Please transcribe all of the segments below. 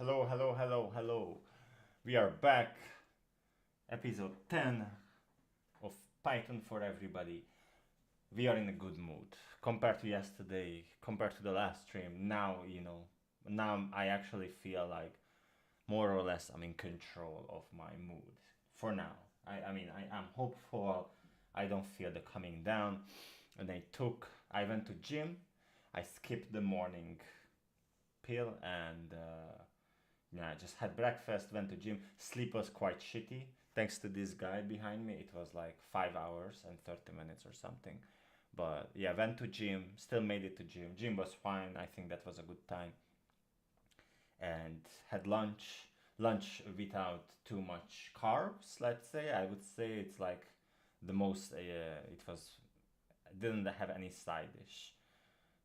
Hello, hello, hello, hello. We are back. Episode 10 of Python for Everybody. We are in a good mood. Compared to yesterday, compared to the last stream, now I actually feel like more or less I'm in control of my mood. For now. I am hopeful. I don't feel the coming down. And I went to gym. I skipped the morning pill and yeah, I just had breakfast, went to gym. Sleep was quite shitty. Thanks to this guy behind me, it was like 5 hours and 30 minutes or something. But yeah, went to gym, still made it to gym. Gym was fine. I think that was a good time. And had lunch. Lunch without too much carbs, let's say. I would say it's like the most, it was, didn't have any side dish.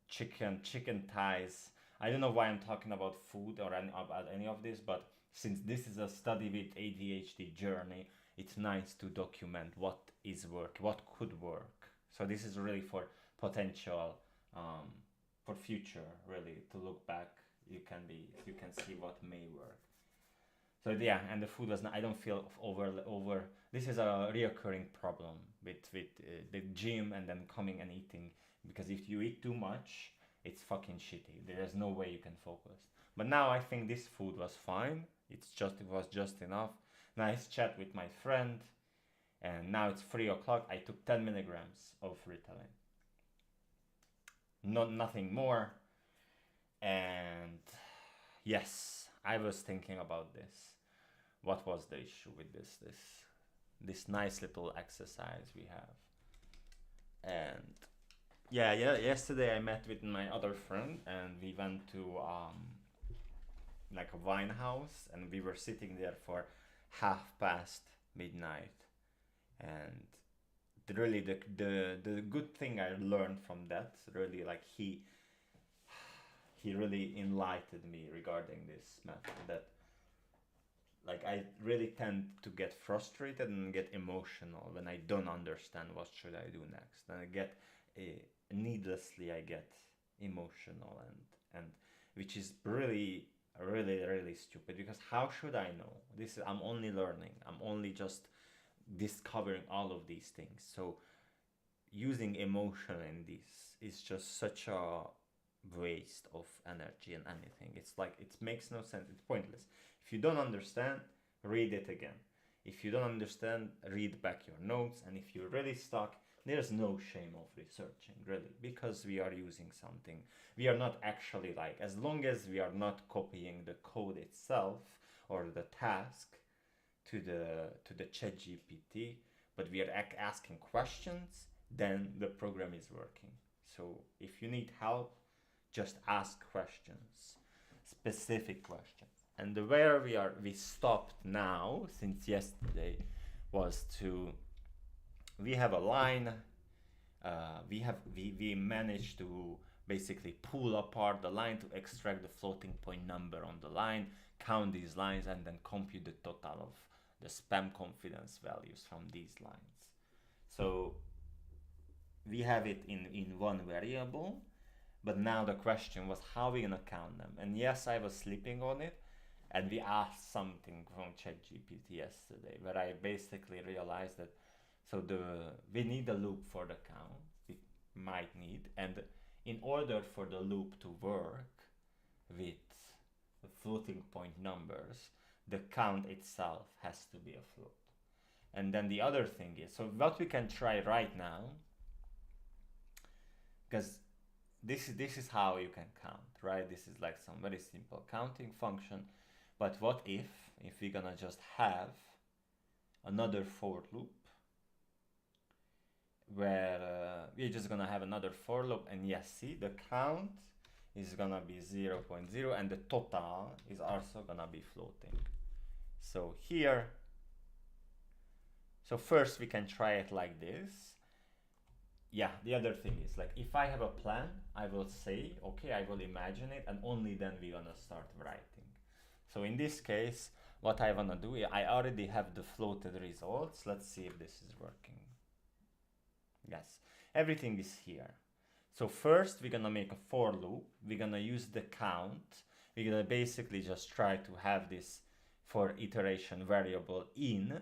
Chicken thighs. I don't know why I'm talking about food or about any of this, but since this is a study with ADHD journey, it's nice to document what is work, what could work. So this is really for potential, um, for future, really to look back. You can see what may work. So yeah, and the food was not. I don't feel over. This is a reoccurring problem with the gym and then coming and eating, because if you eat too much, it's fucking shitty. There is no way you can focus. But now I think this food was fine. It was just enough. Nice chat with my friend, and now it's 3 o'clock. I took 10 milligrams of Ritalin, not nothing more. And yes, I was thinking about this. What was the issue with this nice little exercise we have? And yeah, yesterday I met with my other friend and we went to like a wine house, and we were sitting there for half past midnight. And the good thing I learned from that, really, like he really enlightened me regarding this method, that like I really tend to get frustrated and get emotional when I don't understand what should I do next, and I get needlessly I get emotional, and which is really stupid, because how should I know? I'm only learning, I'm only just discovering all of these things. So using emotion in this is just such a waste of energy and anything. It's like it makes no sense. It's pointless. If you don't understand, read it again. If you don't understand, read back your notes. And if you're really stuck, there's no shame of researching, really, because we are using something. We are not actually, like, as long as we are not copying the code itself or the task to the chat GPT, but we are asking questions, then the program is working. So if you need help, just ask questions, specific questions. And where we stopped now since yesterday was to, we have a line. We managed to basically pull apart the line to extract the floating point number on the line, count these lines, and then compute the total of the spam confidence values from these lines. So we have it in one variable, but now the question was how are we gonna count them? And yes, I was sleeping on it, and we asked something from ChatGPT yesterday, where I basically realized that we need a loop for the count. We might need, and in order for the loop to work with the floating point numbers, the count itself has to be a float. And then the other thing is, so what we can try right now, because this is how you can count, right? This is like some very simple counting function. But what if we're gonna just have another for loop, where we're just gonna have another for loop, and yes, see, the count is gonna be 0.0 and the total is also gonna be floating. So here, so first we can try it like this. Yeah, the other thing is, like, if I have a plan, I will say, okay, I will imagine it, and only then we're gonna start writing. So in this case, what I wanna do, I already have the floated results. Let's see if this is working. Yes, everything is here. So first we're gonna make a for loop. We're gonna use the count. we're gonna basically just try to have this for iteration variable in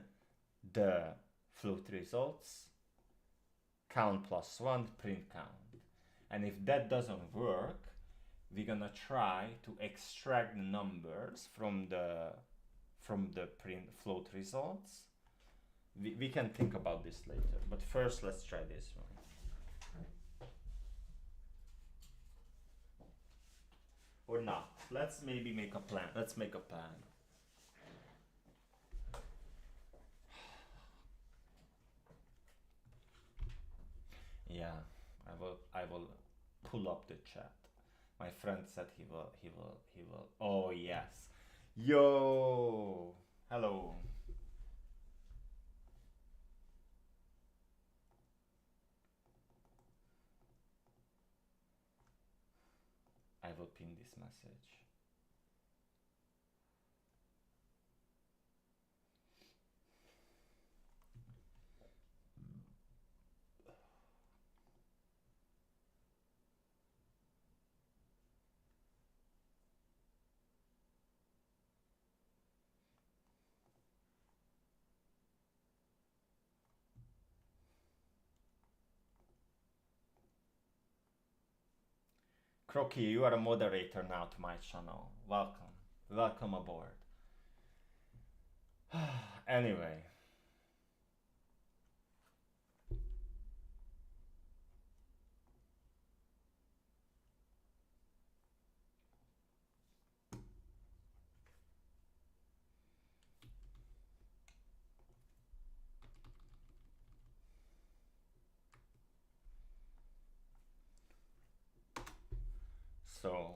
the float results, count plus 1, print count. And if that doesn't work, we're gonna try to extract the numbers from the print float results. We can think about this later, but first let's try this one. Or not. Let's maybe make a plan. Let's make a plan. Yeah, I will pull up the chat. My friend said he will. Oh yes. Yo, hello. I will pin this message. Crocky, you are a moderator now to my channel. Welcome. Welcome aboard. Anyway. So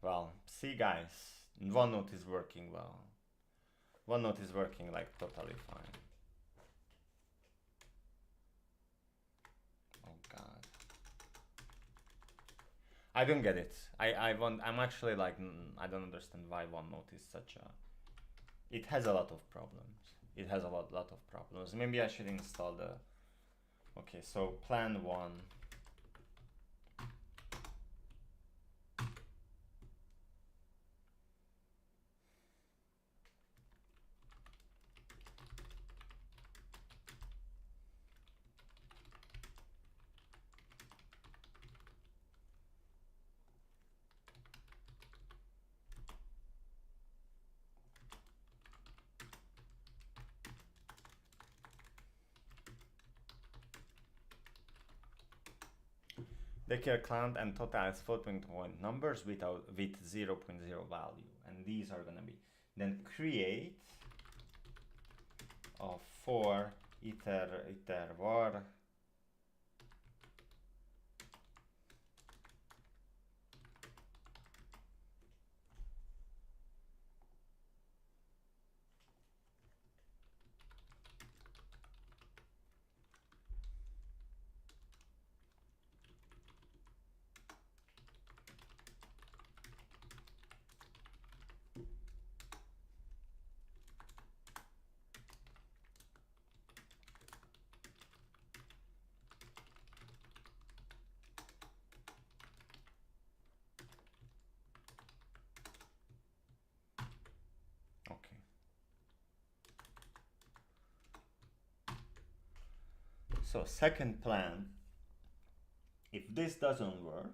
well, see guys, OneNote is working well. OneNote is working like totally fine. Oh god. I don't get it. I'm actually like, I don't understand why OneNote is such a... It has a lot of problems. It has a lot of problems. Maybe I should install the... Okay, so plan 1. Declare count and total as floating point numbers with 0.0 value, and these are gonna be then create of for iter var So second plan, if this doesn't work,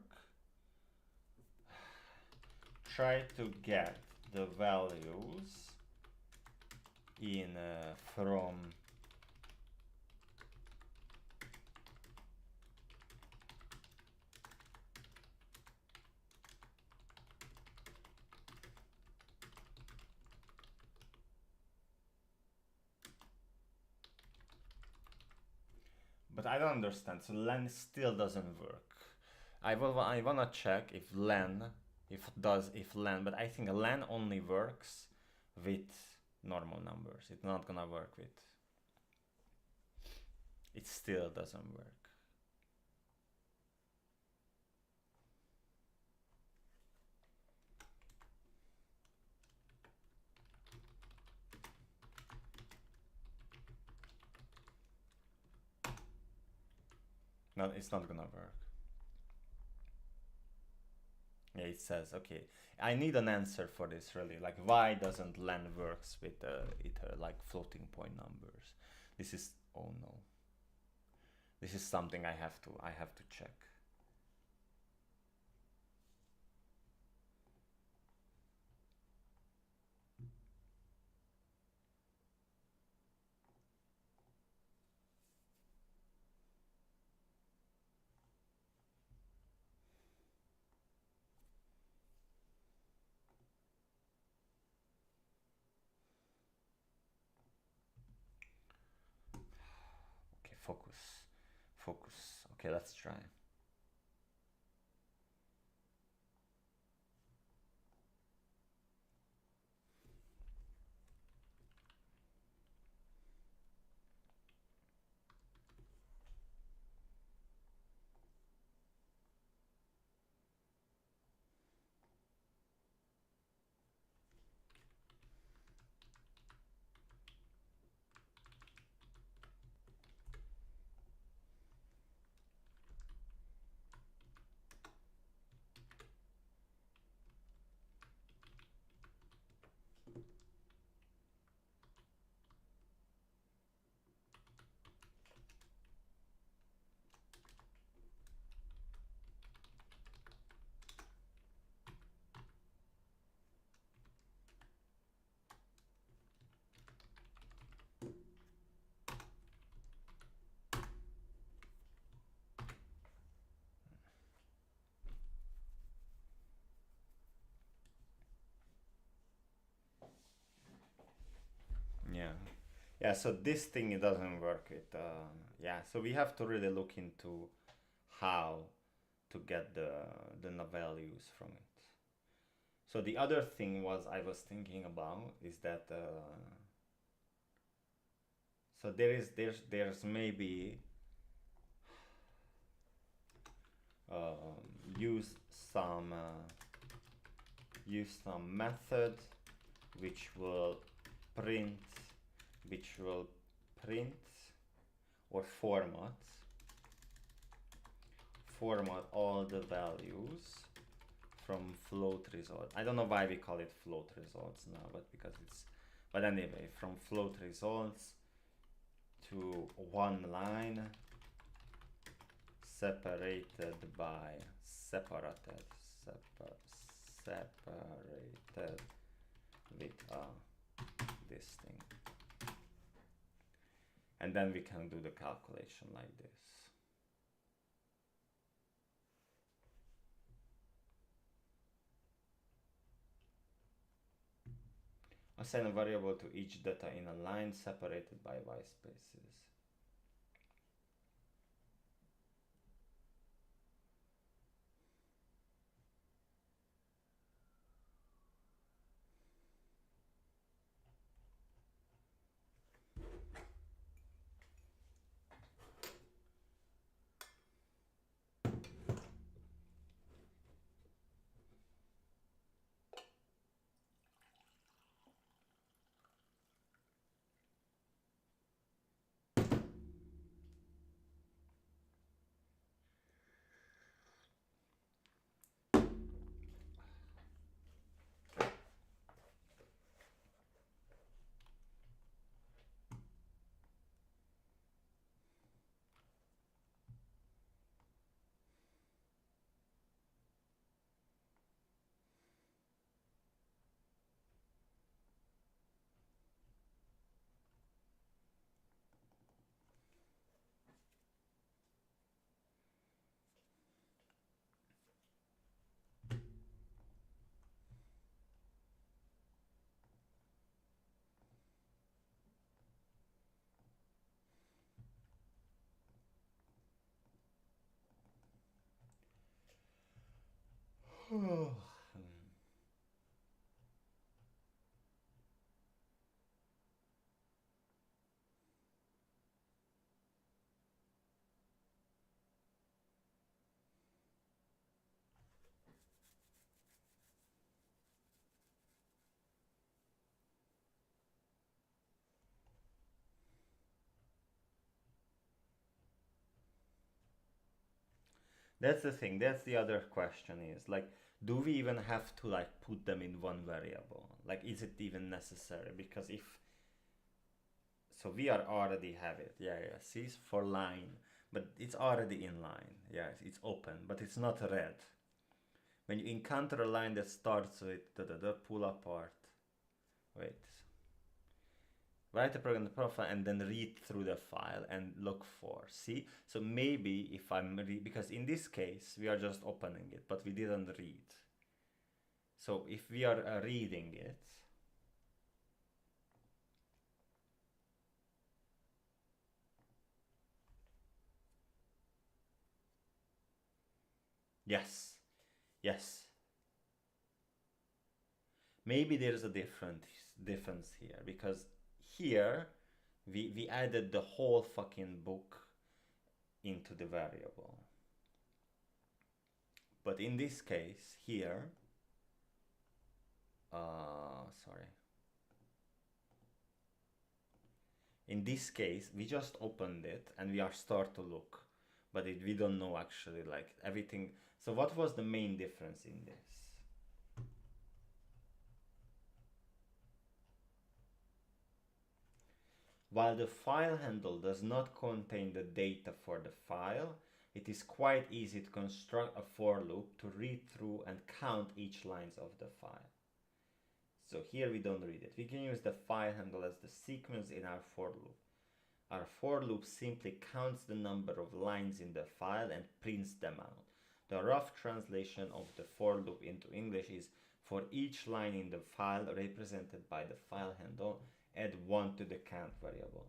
try to get the values in from but I don't understand. So len still doesn't work. I wanna check if len but I think len only works with normal numbers. It's not gonna work with. It still doesn't work. No, it's not gonna work. Yeah, it says, okay, I need an answer for this really. Like, why doesn't len works with like floating point numbers? This is, oh no. This is something I have to check. Okay, focus. Focus. Okay, let's try. Yeah. Yeah, so this thing it doesn't work with yeah, so we have to really look into how to get the values from it. So the other thing was I was thinking about is that so there's maybe use some use some method which will print which will print or format all the values from float result. I don't know why we call it float results now, but because it's, but anyway, from float results to one line separated by separated with this thing, and then we can do the calculation like this. Assign a variable to each data in a line separated by white spaces. That's the thing. That's the other question is like, do we even have to like put them in one variable? Like, is it even necessary? Because if so, we are already have it. Yeah, yeah. See, for line, but it's already in line. Yes, it's open, but it's not red. When you encounter a line that starts with the pull apart, wait, write the program profile and then read through the file and look for. See, so maybe if I'm because in this case we are just opening it, but we didn't read. So if we are reading it, yes, yes, maybe there's a difference here because here we added the whole fucking book into the variable. But in this case here, sorry. In this case, we just opened it and we are start to look, but we don't know actually like everything. So what was the main difference in this? While the file handle does not contain the data for the file, it is quite easy to construct a for loop to read through and count each lines of the file. So here we don't read it. We can use the file handle as the sequence in our for loop. Our for loop simply counts the number of lines in the file and prints them out. The rough translation of the for loop into English is for each line in the file represented by the file handle, add 1 to the count variable.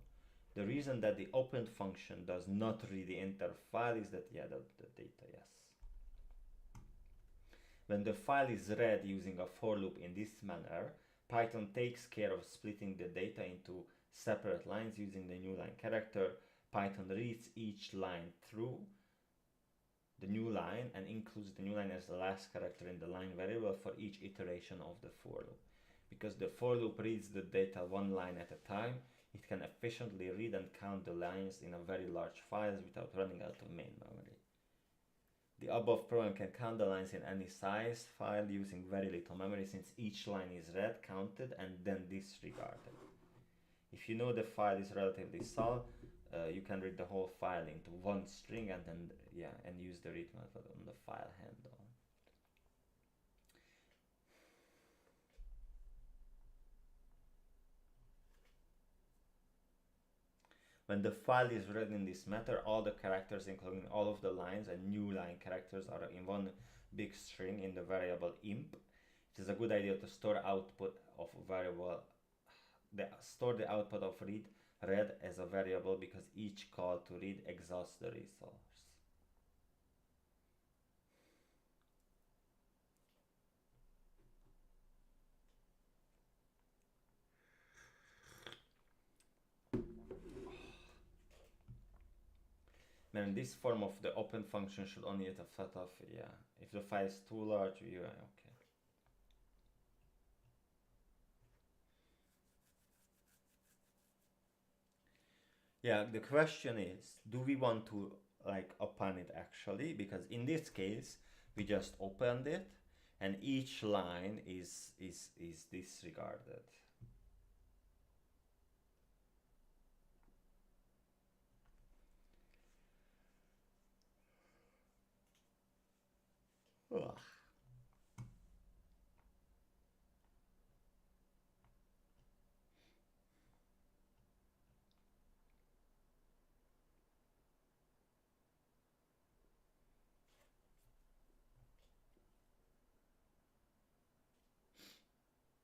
The reason that the opened function does not read the entire file is that, yeah, the data, yes. When the file is read using a for loop in this manner, Python takes care of splitting the data into separate lines using the new line character. Python reads each line through the new line and includes the new line as the last character in the line variable for each iteration of the for loop. Because the for loop reads the data one line at a time, it can efficiently read and count the lines in a very large files without running out of main memory. The above program can count the lines in any size file using very little memory since each line is read, counted, and then disregarded. If you know the file is relatively small, you can read the whole file into one string and then and use the read method on the file handle. When the file is read in this method, all the characters, including all of the lines and new line characters, are in one big string in the variable imp. It is a good idea to store output of variable, store the output of read as a variable because each call to read exhausts the resource. Man, this form of the open function should only get a set of, if the file is too large, okay. Yeah, the question is, do we want to like open it actually? Because in this case, we just opened it and each line is disregarded. Ugh.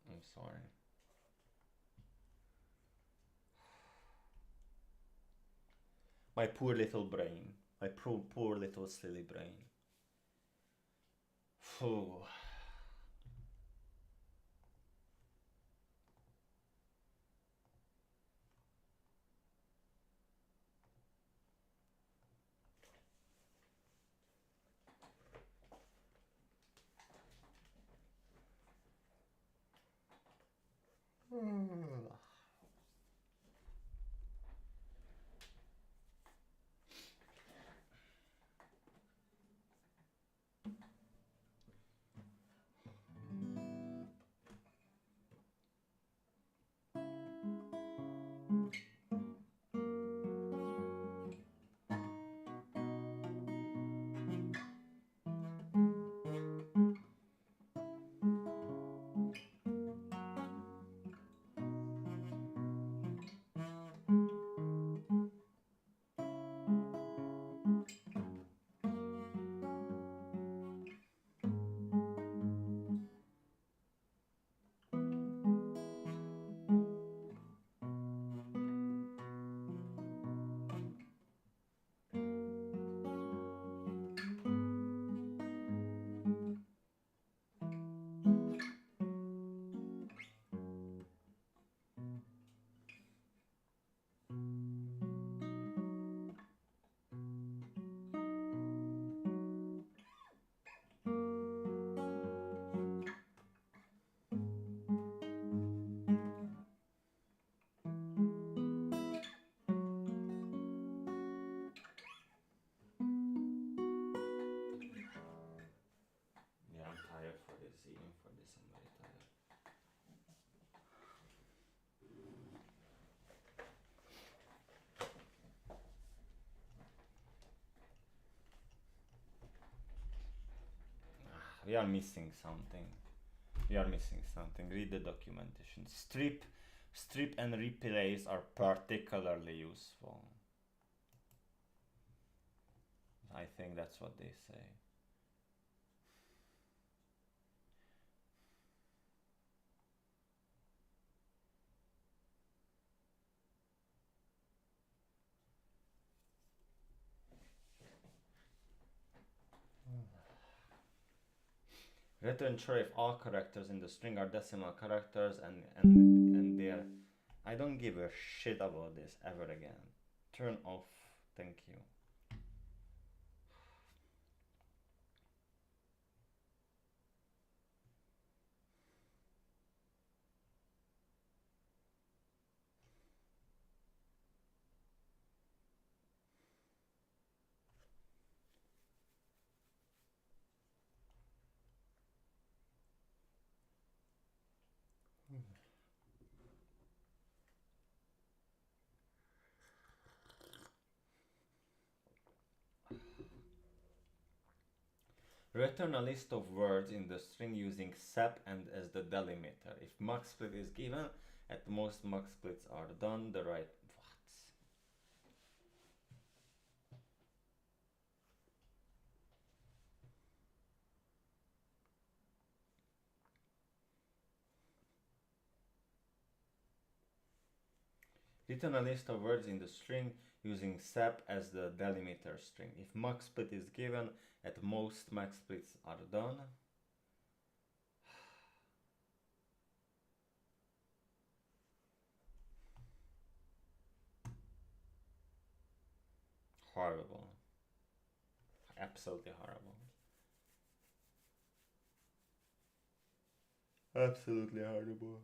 I'm sorry. My poor little brain. My poor little silly brain. Phew. we are missing something. We are missing something. Read the documentation. Strip and replace are particularly useful. I think that's what they say. Return true if all characters in the string are decimal characters and they're. I don't give a shit about this ever again. Turn off. Thank you. Return a list of words in the string using sep and as the delimiter. If mux split is given, at most mux splits are done. The right. What? Return a list of words in the string using sep as the delimiter string. If mux split is given, at most max splits are done. Horrible. Absolutely horrible. Absolutely horrible.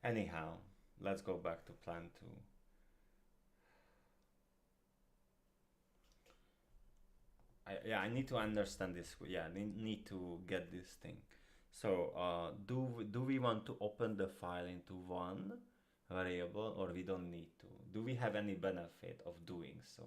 Anyhow, let's go back to plan 2. I need to understand this. Yeah, I need to get this thing. So, do we want to open the file into one variable or we don't need to? Do we have any benefit of doing so?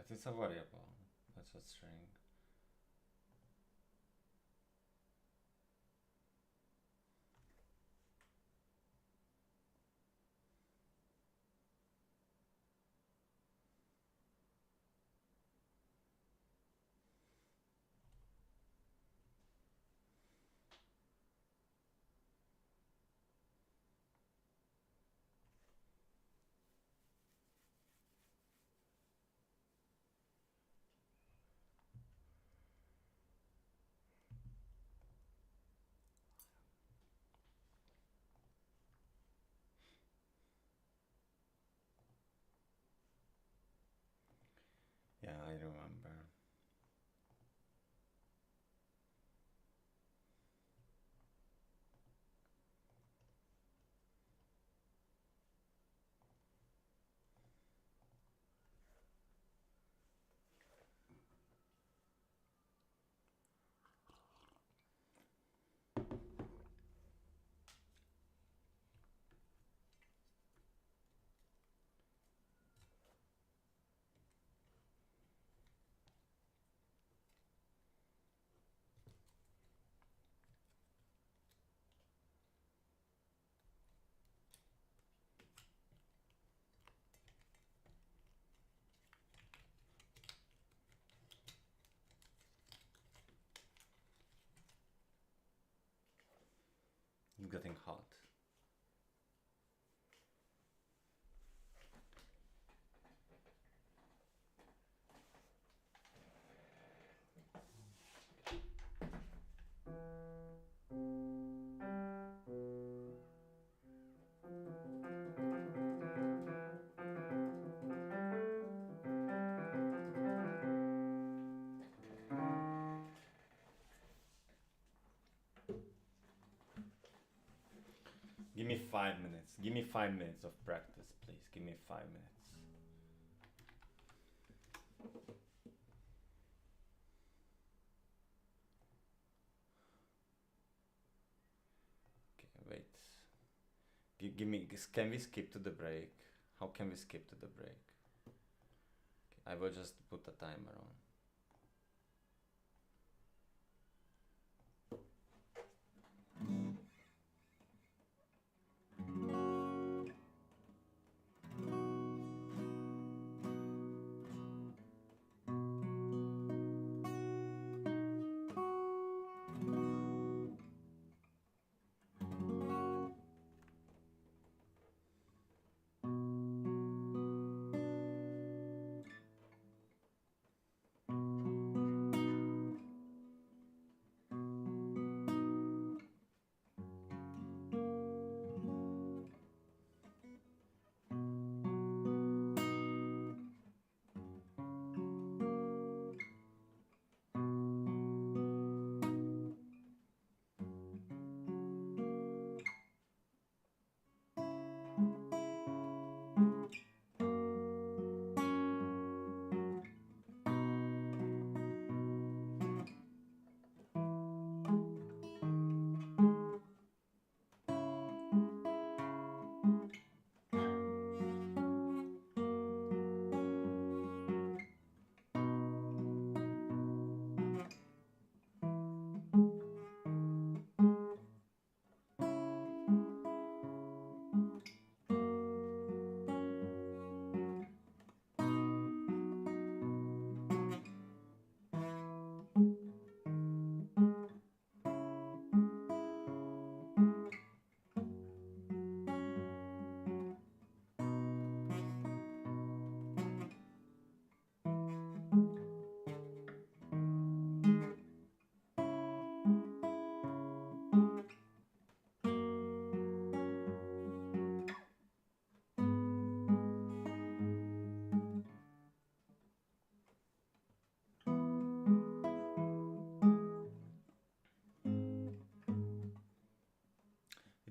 But it's a variable. That's a string. Yeah, I remember. It's getting hot. Give me 5 minutes. Give me 5 minutes of practice, please. Give me 5 minutes. Okay, wait. Give me. Can we skip to the break? How can we skip to the break? Okay, I will just put a timer on.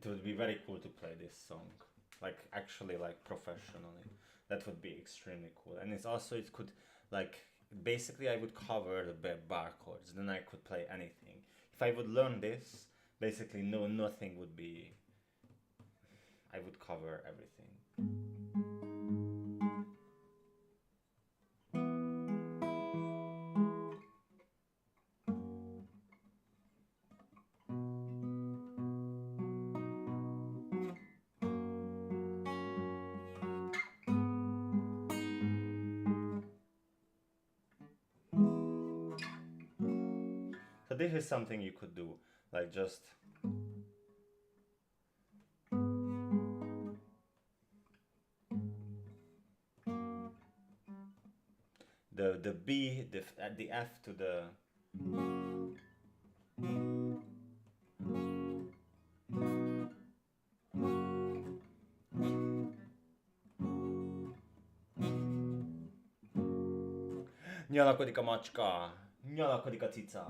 It would be very cool to play this song, like actually like professionally. That would be extremely cool. And it's also it could like basically I would cover the bar chords, then I could play anything. If I would learn this, basically nothing would be. I would cover everything. So this is something you could do, like just the B, the F to the nyalakodik a macska, nyalakodik a cica.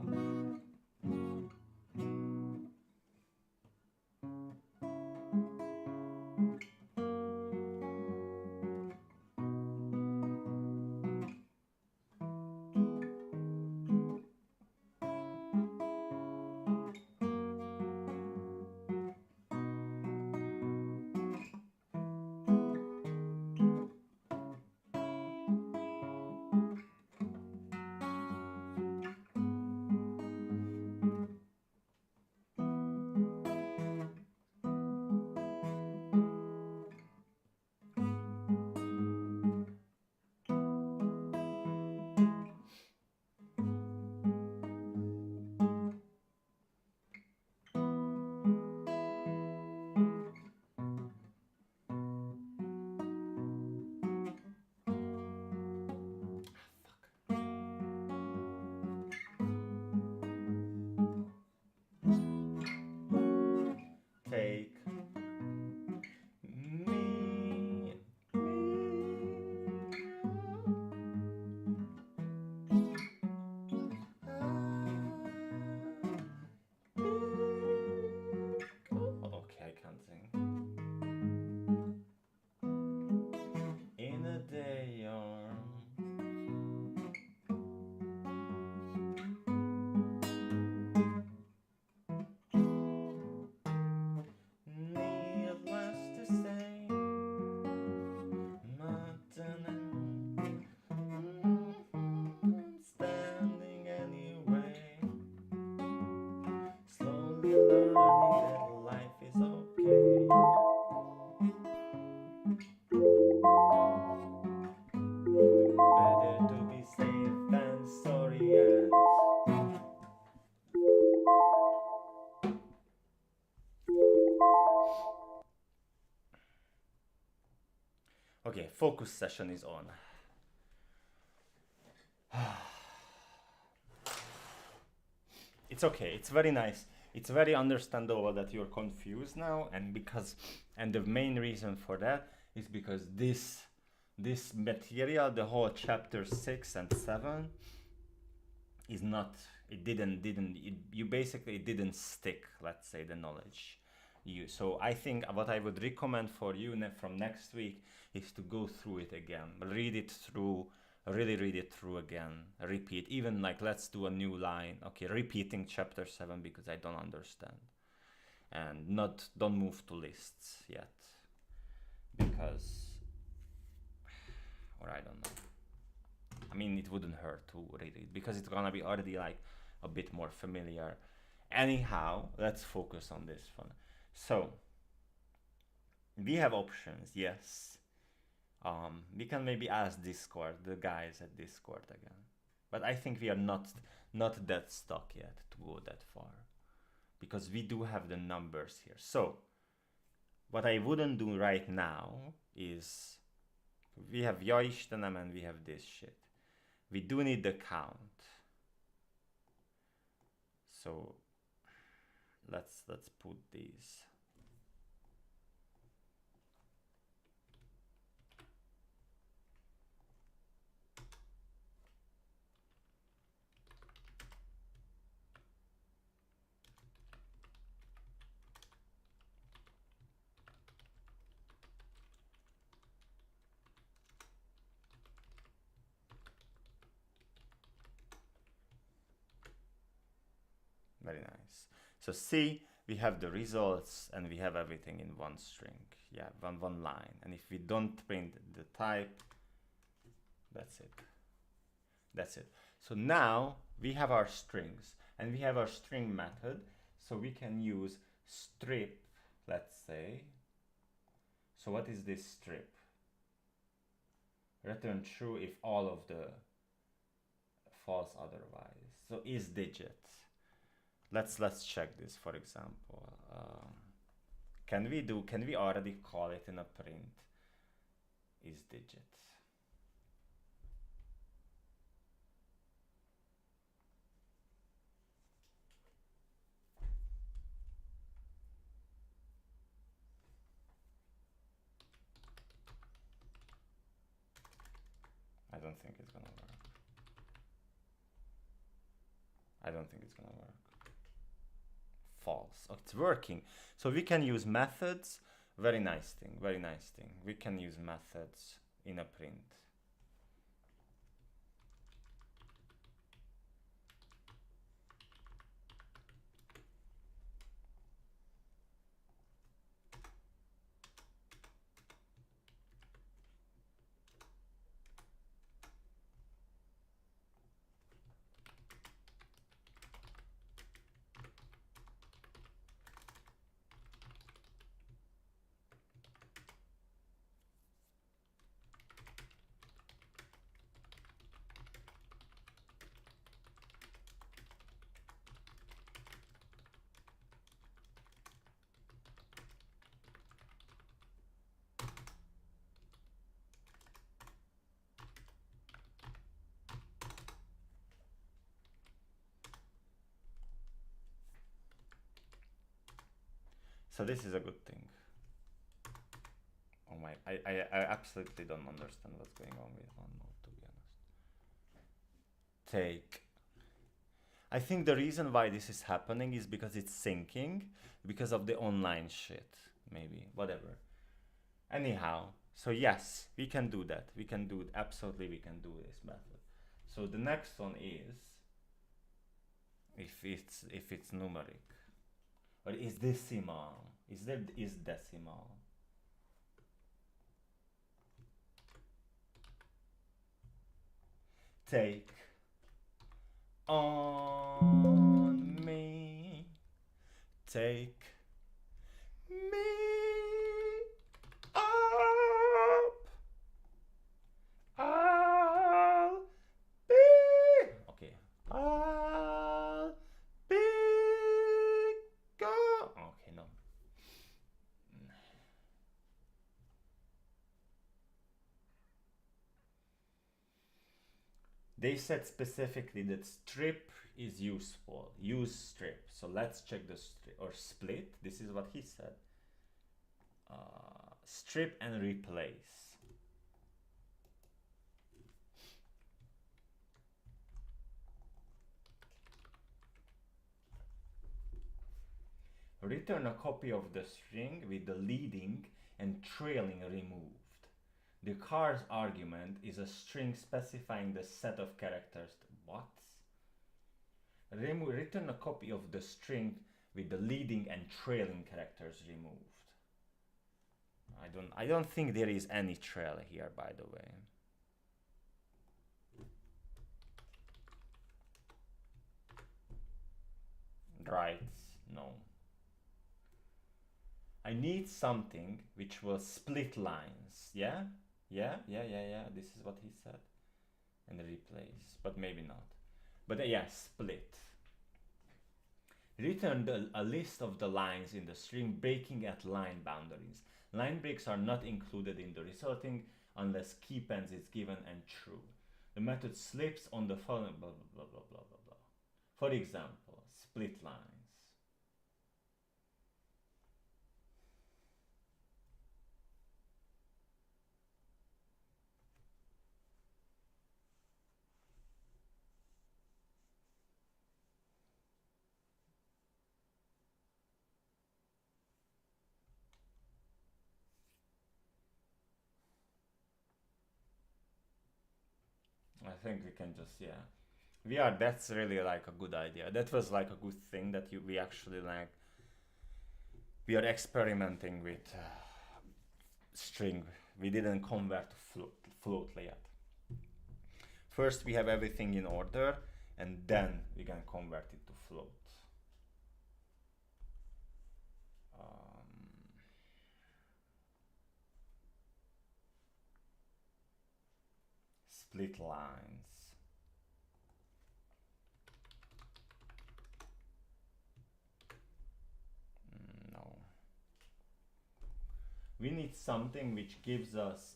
Take me. Okay, I can't sing. In a day or needless to say, not standing anyway. Slowly learning that life is okay. Better to be safe than sorry and okay, focus session is on. It's okay, it's very nice. It's very understandable that you're confused now, and the main reason for that is because this material, the whole chapter 6 and 7 is not, you basically didn't stick, let's say, the knowledge. So I think what I would recommend for you from next week is to go through it again, read it through, really read it through again, repeat, even like let's do a new line, okay, repeating chapter 7 because I don't understand, and don't move to lists yet, because, or I don't know, I mean, it wouldn't hurt to read it because it's gonna be already like a bit more familiar. Anyhow, let's focus on this one. So we have options, yes. We can maybe ask Discord, the guys at Discord again, but I think we are not that stuck yet to go that far, because we do have the numbers here. So what I wouldn't do right now is, we have Ja Istenem and we have this shit. We do need the count. So let's put these. Very nice. So see, we have the results and we have everything in one string. Yeah, one line. And if we don't print the type, that's it. That's it. So now we have our strings and we have our string method. So we can use strip, let's say. So what is this strip? Return true if all of the false otherwise. So is digit. Let's check this, for example. Can we already call it in a print is digit? I don't think it's gonna work. I don't think it's gonna work. False. Oh, it's working. So we can use methods. Very nice thing. Very nice thing. We can use methods in a print. So this is a good thing. Oh my, I absolutely don't understand what's going on with OneNote, to be honest. Take. I think the reason why this is happening is because it's syncing, because of the online shit, maybe, whatever. Anyhow, so yes, we can do that. We can do it, absolutely we can do this method. So the next one is, if it's numeric, or is decimal, is decimal. Take on me, take me up, I'll be, okay, I'll be gone. Okay, no. They said specifically that strip is useful. Use strip. So let's check the strip or split. This is what he said. Strip and replace. Return a copy of the string with the leading and trailing removed. The car's argument is a string specifying the set of characters. What? Return a copy of the string with the leading and trailing characters removed. I don't think there is any trail here, by the way. Right? No. I need something which will split lines. Yeah? Yeah. This is what he said. And replace, but maybe not. But yeah, split. Return a list of the lines in the string breaking at line boundaries. Line breaks are not included in the resulting unless keypens is given and true. The method slips on the following blah blah blah blah blah blah. For example, split lines. I think we can just, yeah. That's really like a good idea. That was like a good thing that we actually like, we are experimenting with string. We didn't convert to float yet. First we have everything in order and then we can convert it to float. Split lines. We need something which gives us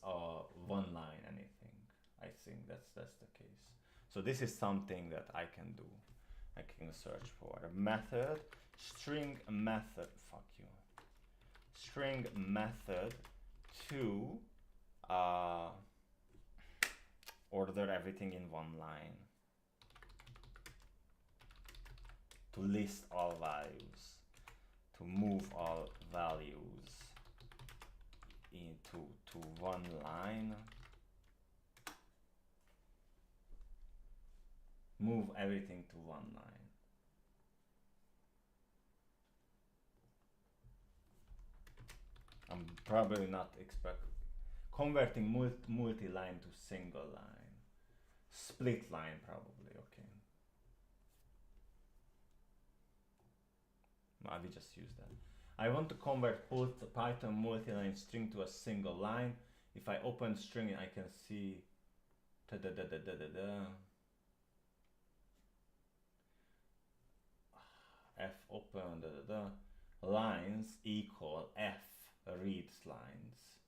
one line anything. I think that's the case. So this is something that I can do. I can search for a method, string method, fuck you, string method to order everything in one line, to list all values, to move all values into one line, move everything to one line. I'm probably not converting multi-line to single line, split line probably, okay. No, we just use that. I want to convert Python multi-line string to a single line. If I open string, I can see f open lines equal f reads lines.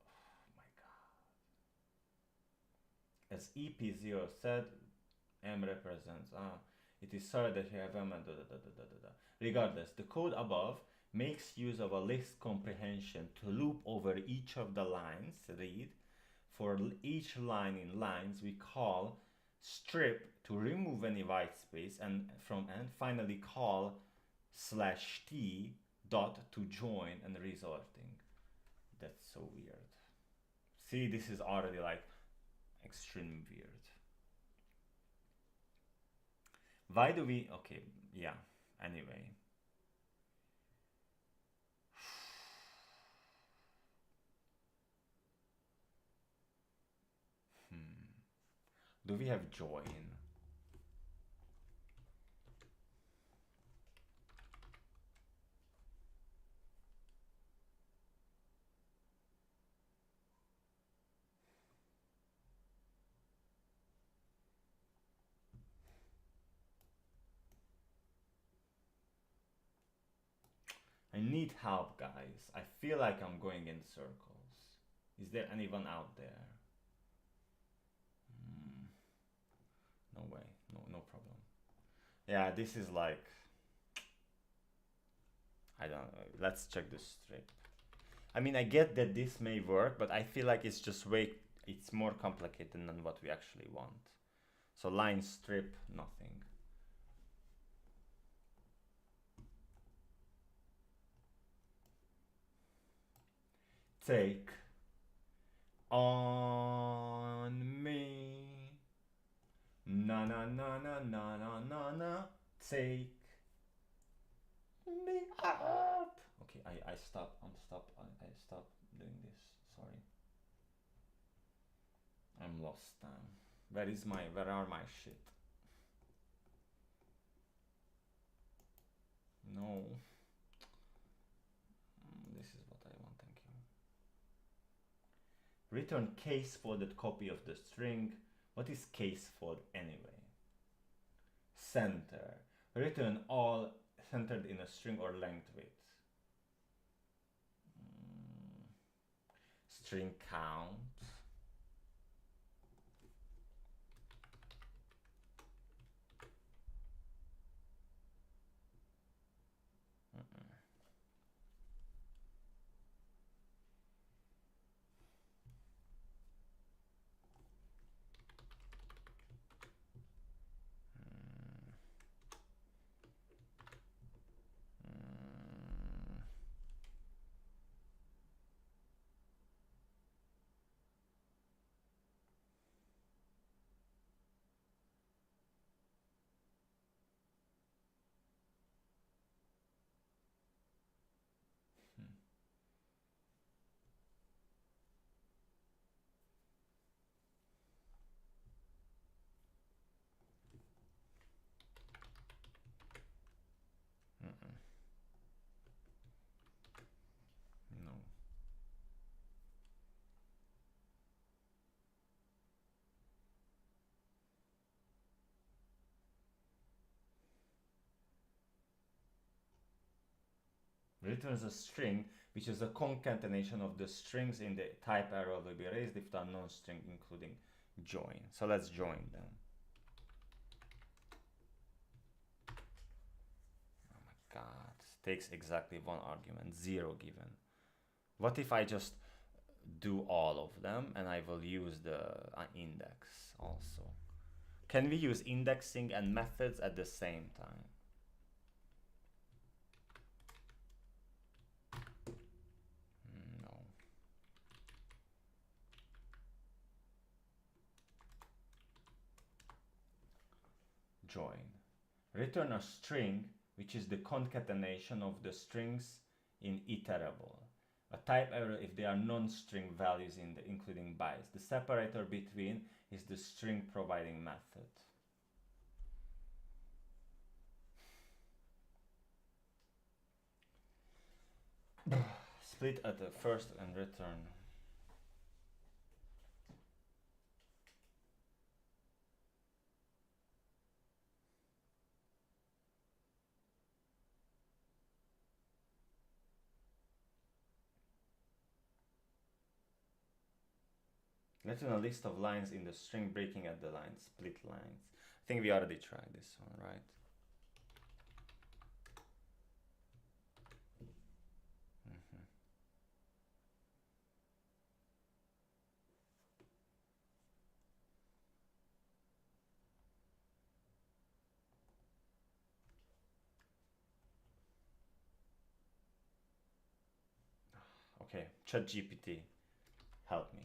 Oh my god. As EP0 said, M represents it is sorry that you have M and Regardless, the code above makes use of a list comprehension to loop over each of the lines read. For each line in lines, we call strip to remove any white space, and finally call /t dot to join and resorting. That's so weird. See, this is already like extreme weird. Why do we, okay, yeah, anyway. Do we have join? I need help, guys. I feel like I'm going in circles. Is there anyone out there? No way. No problem. Yeah, this is like, I don't know. Let's check the strip. I mean, I get that this may work, but I feel like it's just it's more complicated than what we actually want. So line strip, nothing. Take on me, na na na na na na na na, take me up. Okay, I stop. I stop doing this. Sorry, I'm lost now. Where are my shit? No. This is what I want, thank you. Return case folded copy of the string. What is case fold anyway? Center. Return all centered in a string or length width. String count. returns a string which is a concatenation of the strings in the type arrow will be raised if the unknown string including join. So let's join them. Oh my god, takes exactly one argument, 0 given. What if I just do all of them and I will use the index also? Can we use indexing and methods at the same time? No. Join. Return a string which is the concatenation of the strings in iterable. A type error if they are non-string values in the including bytes. The separator between is the string providing method. Split at the first and return. Return a list of lines in the string breaking at the line, split lines. I think we already tried this one, right? Okay, ChatGPT, help me.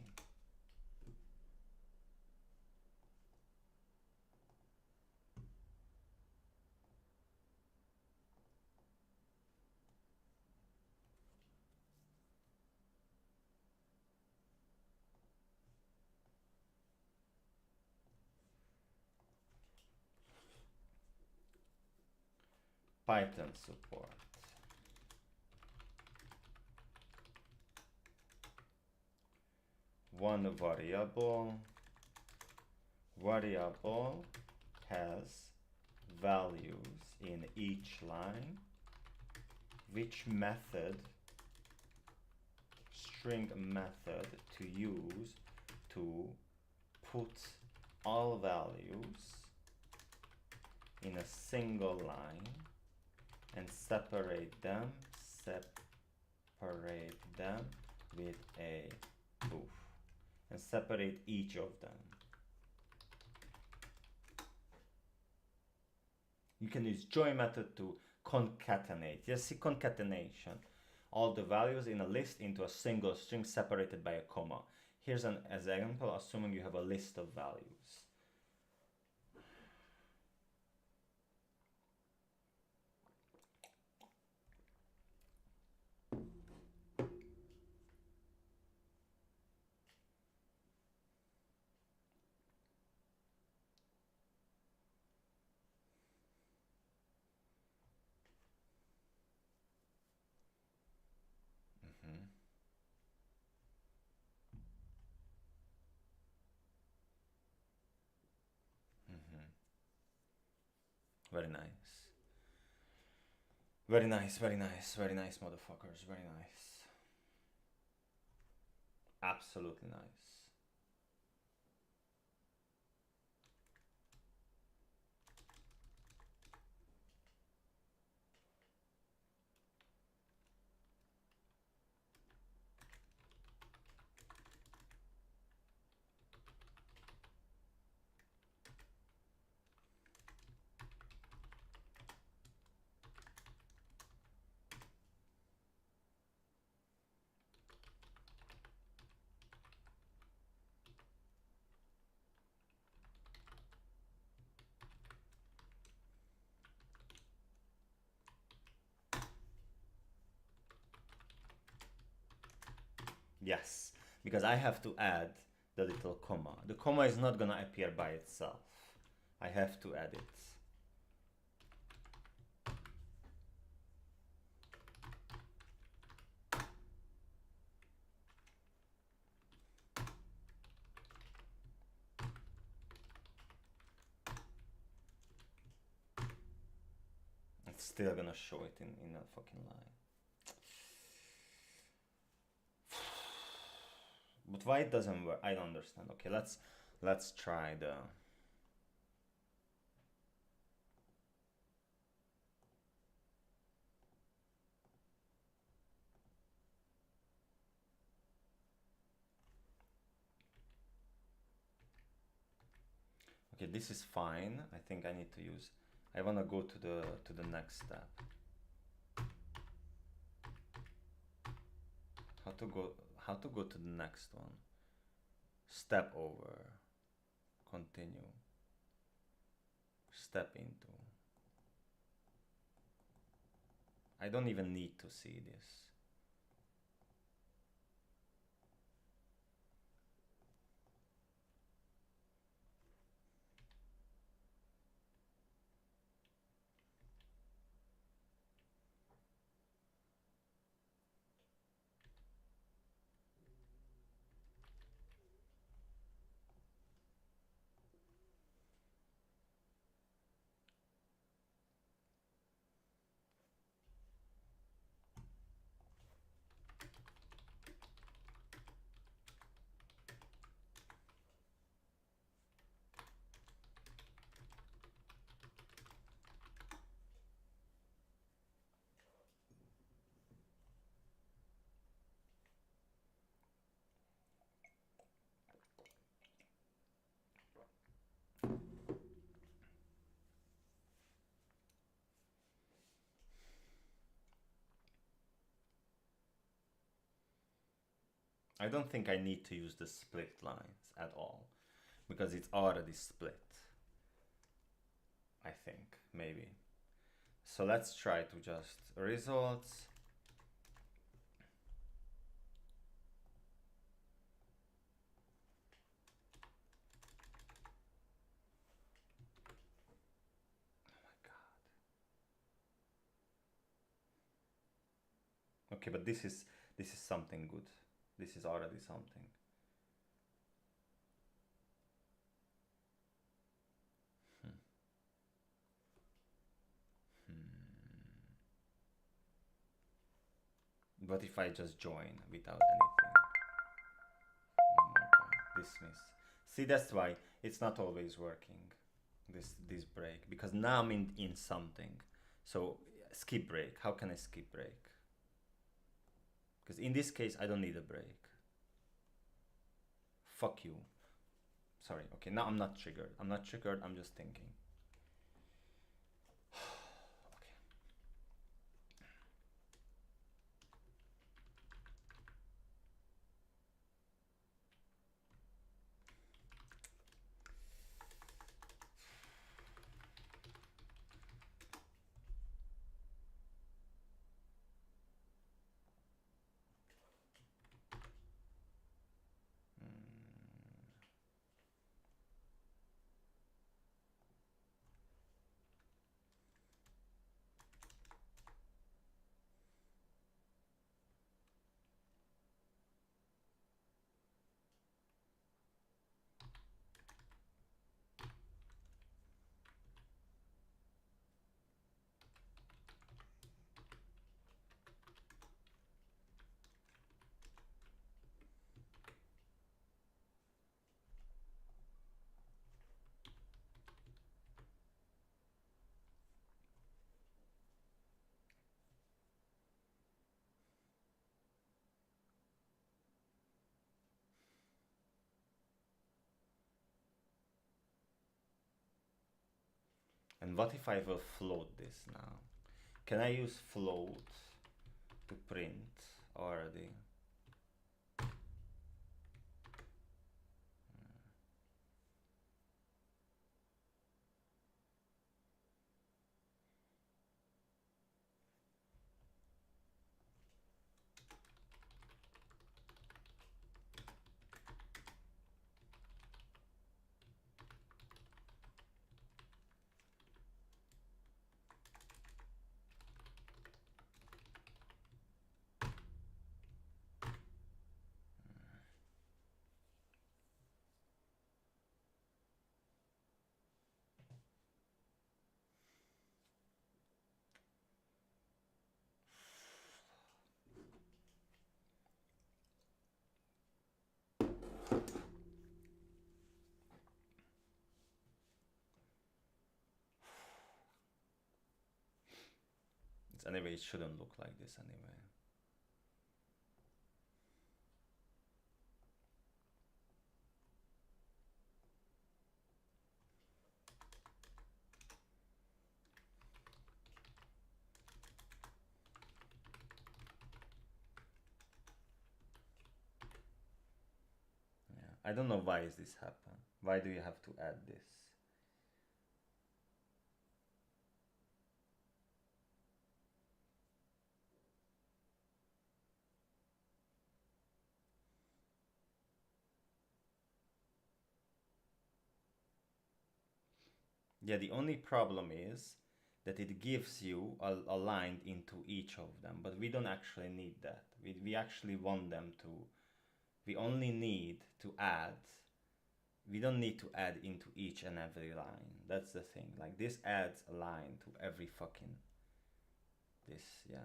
Python support. One variable has values in each line. Which method, string method to use to put all values in a single line and separate them with a poof, and separate each of them. You can use join method to concatenate. Yes, see, concatenation. All the values in a list into a single string separated by a comma. Here's an example, assuming you have a list of values. Very nice. Very nice, very nice, very nice, motherfuckers. Very nice. Absolutely nice. Yes, because I have to add the little comma. The comma is not gonna appear by itself. I have to add it. It's still gonna show it in a fucking line. But why it doesn't work? I don't understand. Okay, let's try the. Okay, this is fine. I think I need to use. I wanna go to the next step. How to go? How to go to the next one? Step over. Continue. Step into. I don't even need to see this. I don't think I need to use the split lines at all because it's already split. I think, maybe. So let's try to just results. Oh my god. Okay, but this is something good. This is already something. Hmm. What if I just join without anything? Oh my god, dismiss. See, that's why it's not always working. This break, because now I'm in something. So skip break. How can I skip break? Because in this case, I don't need a break. Fuck you. Sorry. Okay, now I'm not triggered. I'm not triggered. I'm just thinking. And what if I will float this now? Can I use float to print already? Anyway, it shouldn't look like this anyway. Yeah, I don't know why is this happen. Why do you have to add this? Yeah, the only problem is that it gives you a line into each of them, but we don't actually need that. We actually want them to, we only need to add, we don't need to add into each and every line. That's the thing. Like this adds a line to every fucking, this, yeah.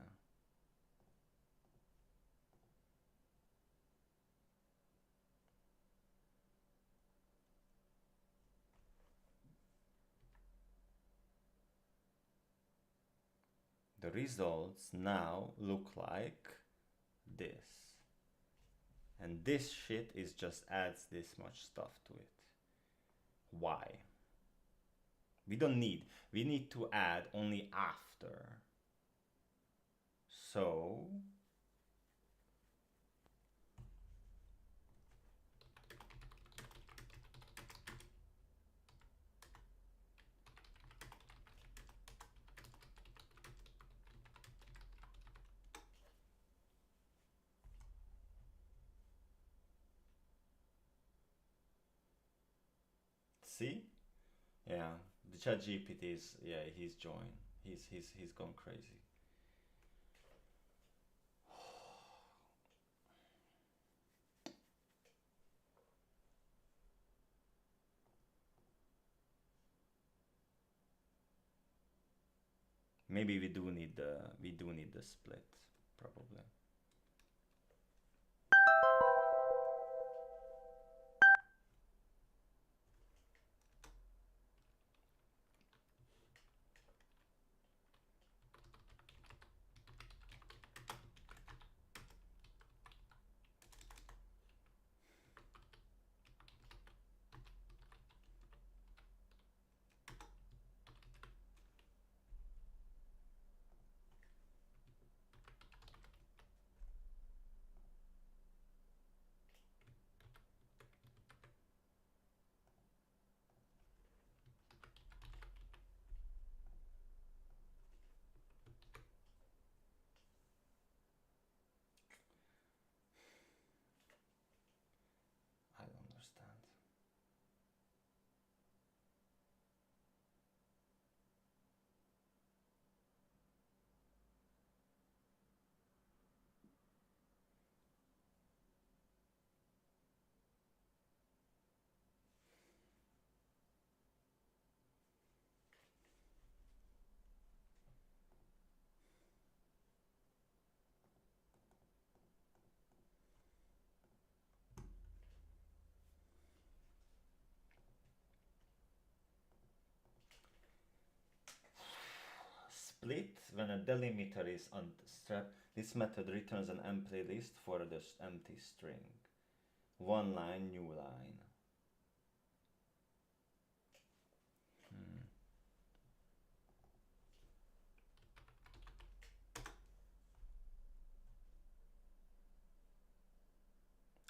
The results now look like this. And this shit is just adds this much stuff to it. Why? We don't need, we need to add only after. So see? Yeah, the chat GPT is, yeah, he's joined. He's gone crazy. Maybe we do need the split, probably. I don't understand. Split, when a delimiter is unstrapped, this method returns an empty list for the empty string. One line, new line.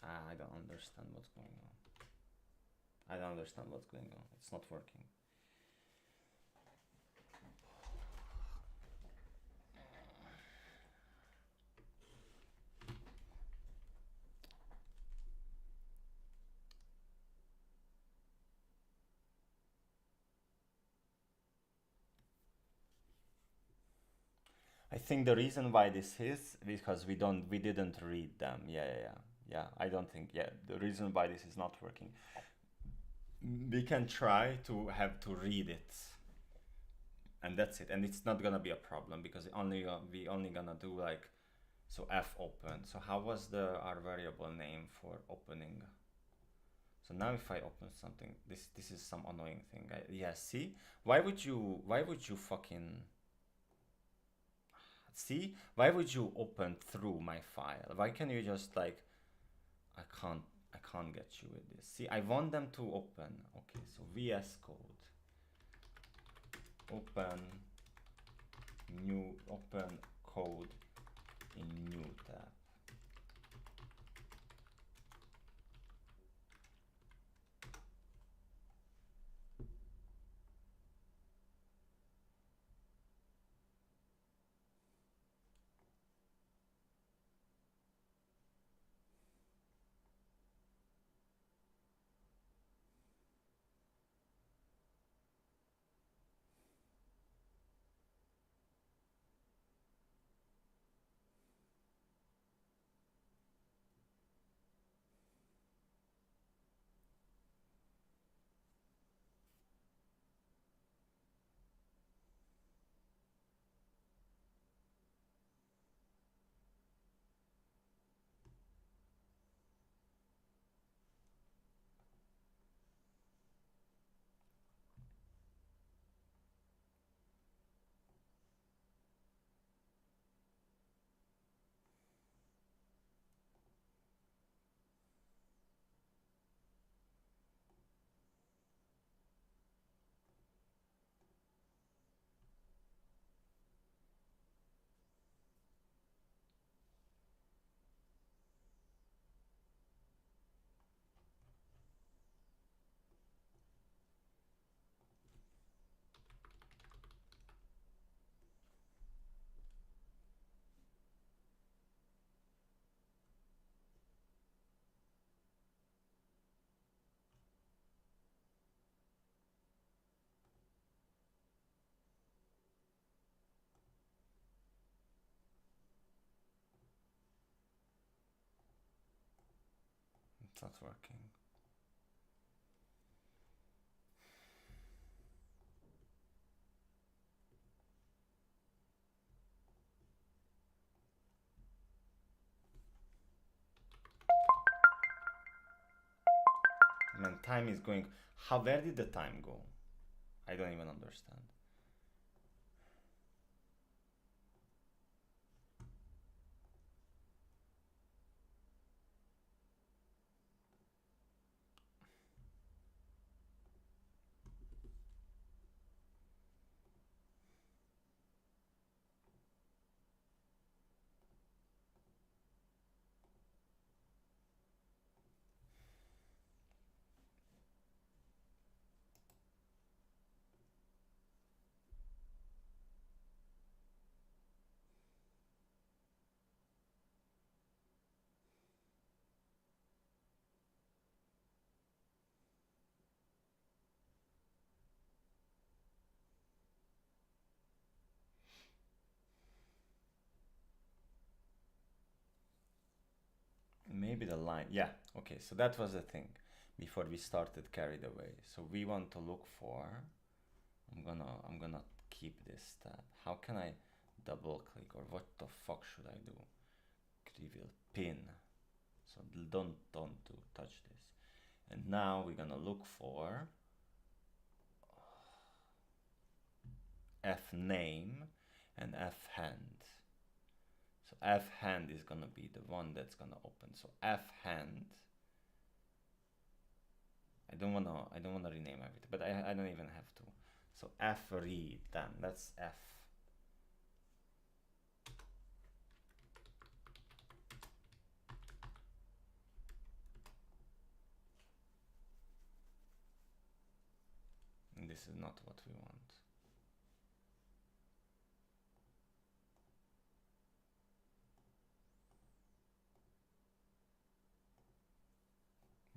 I don't understand what's going on. I don't understand what's going on. It's not working. I think the reason why this is because we didn't read them. Yeah. I don't think, yeah, the reason why this is not working. We can try to have to read it, and that's it. And it's not gonna be a problem because we only gonna do like, so f open. So how was the our variable name for opening? So now if I open something, this is some annoying thing. Yeah, see, why would you fucking, See, why would you open through my file? Why can you just like, I can't I can't get you with this. See, I want them to open. Okay, so VS Code, open new, open code in new tab. It's not working. Man, time is going. Where did the time go? I don't even understand. Maybe the line, yeah, okay, so that was the thing before we started carried away. So we want to look for, I'm gonna keep this tab. How can I double click, or what the fuck should I do? Reveal pin. So don't touch this. And now we're gonna look for F name and F hand. So F hand is gonna be the one that's gonna open. So F hand. I don't wanna rename everything, but I don't even have to. So F read, done. That's F. And this is not what we want.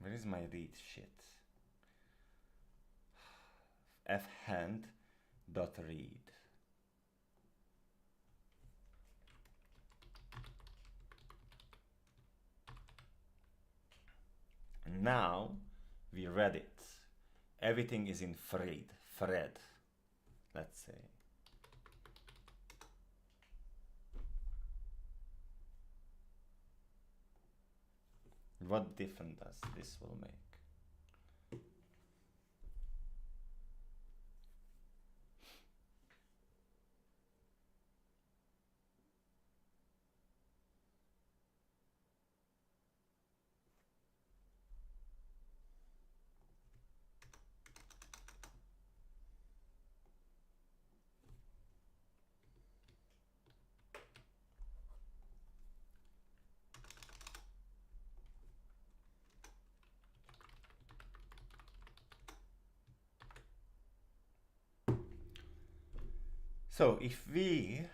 Where is my read shit? F hand dot read. And now we read it. Everything is in Fred, let's say. What difference does this will make? So if we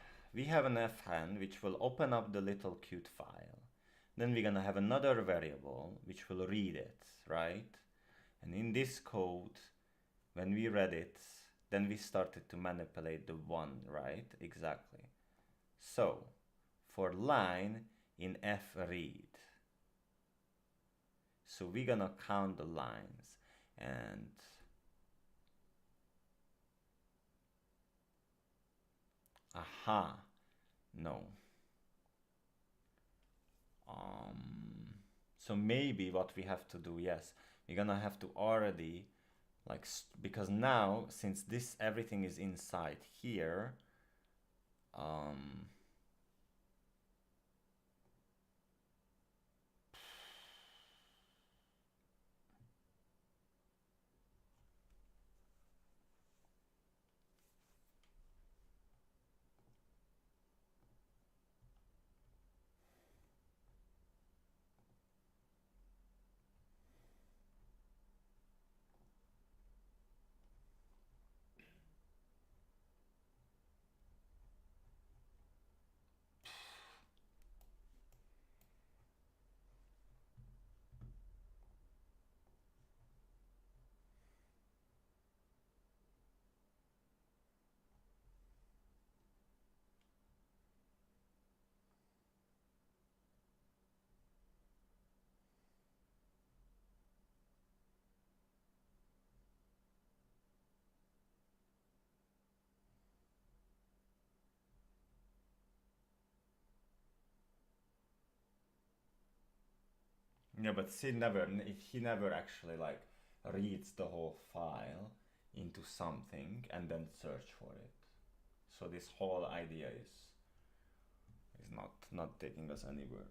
have an fn which will open up the little cute file, then we're gonna have another variable which will read it, right? And in this code, when we read it, then we started to manipulate the one, right? Exactly. So for line in f read, so we're gonna count the lines, and aha, no. So maybe what we have to do, yes, we're gonna have to already like because now since this everything is inside here, yeah, but he never actually like reads the whole file into something and then search for it. So this whole idea is not taking us anywhere.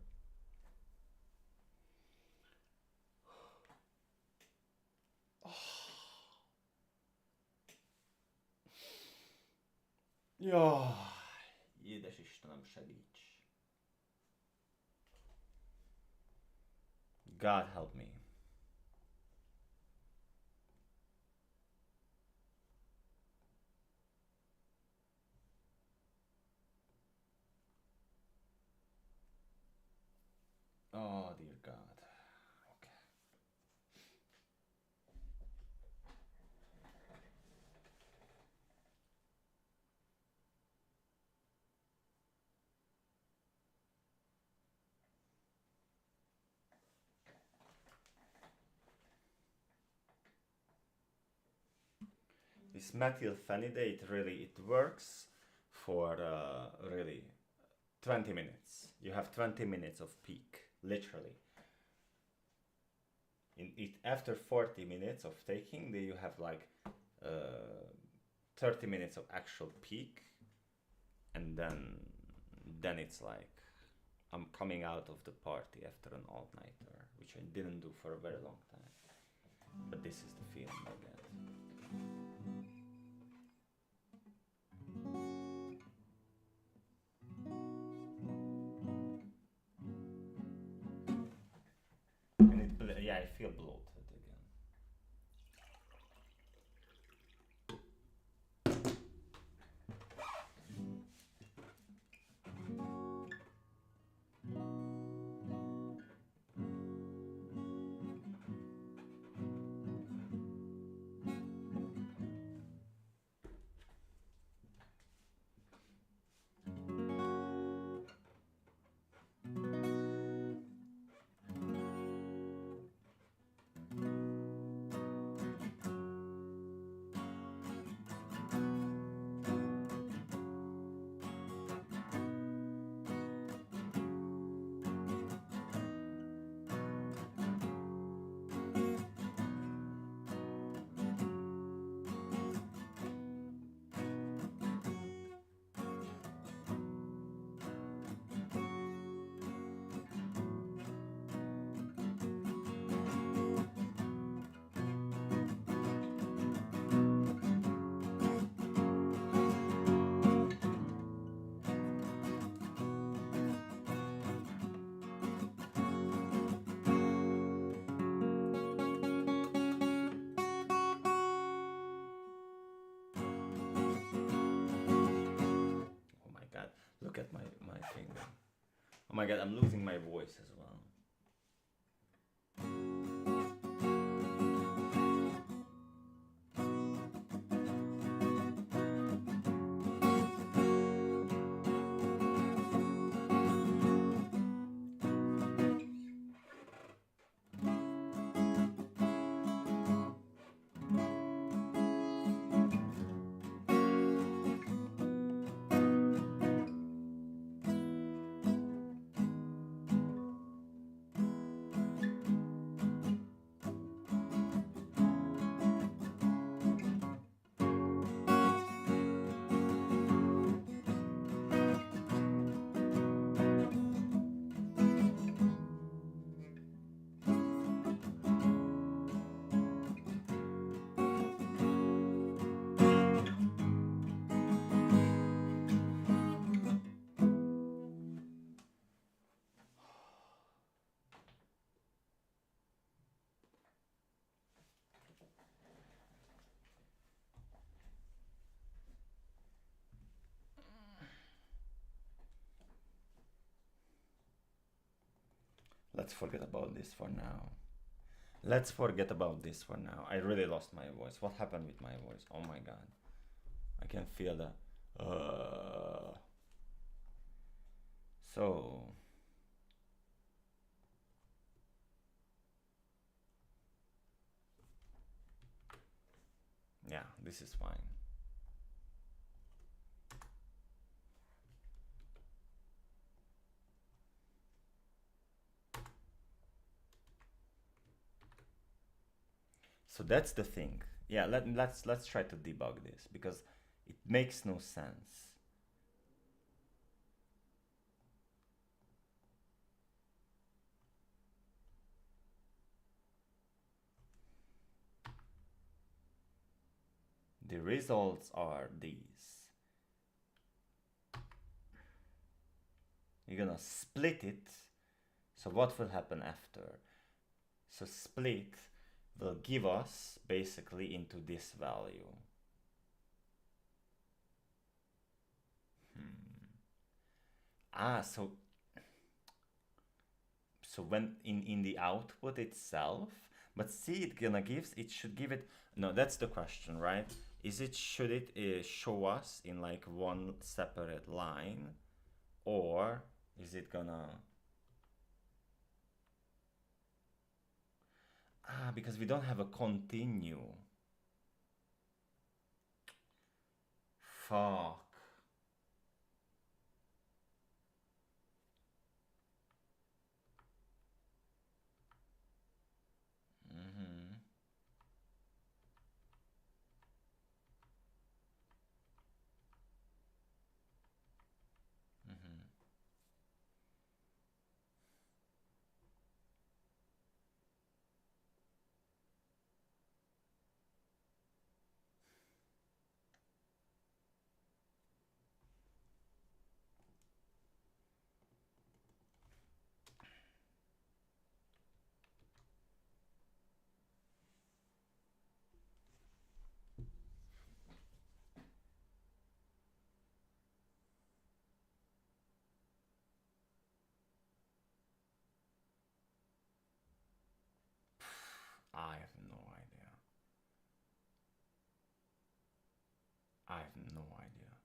Ja, édes Istenem, segíts. God help me. Oh dear God. Okay. This methylphenidate it works for really 20 minutes. You have 20 minutes of peak, literally. In it after 40 minutes of taking, then you have like 30 minutes of actual peak, and then it's like I'm coming out of the party after an all-nighter, which I didn't do for a very long time. But this is the feeling I get. And yeah, I feel bloated again. Oh my god, I'm losing my voice as well. Let's forget about this for now. Let's forget about this for now. I really lost my voice. What happened with my voice? Oh my god. I can feel the. So. Yeah, this is fine. So that's the thing. Yeah, let's try to debug this because it makes no sense. The results are these. You're gonna split it. So what will happen after? So split will give us basically into this value. So when in the output itself, but see it should give it, no, that's the question, right? Should it show us in like one separate line, or is it gonna, because we don't have a continue. Fuck. I have no idea. I have no idea.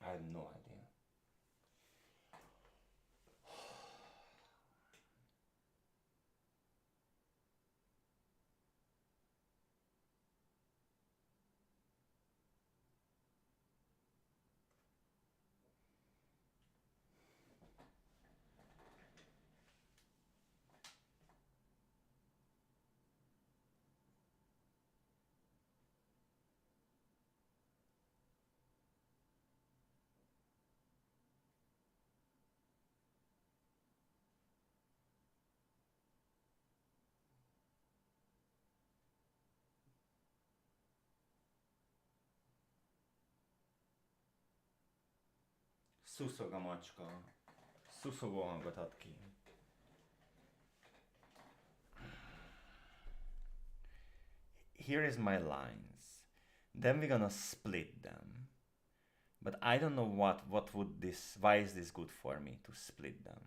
I have no idea. Szuszog a macska. Szuszogó hangot ad ki. here is my lines. Then we're gonna split them. But I don't know what would this, why is this good for me to split them?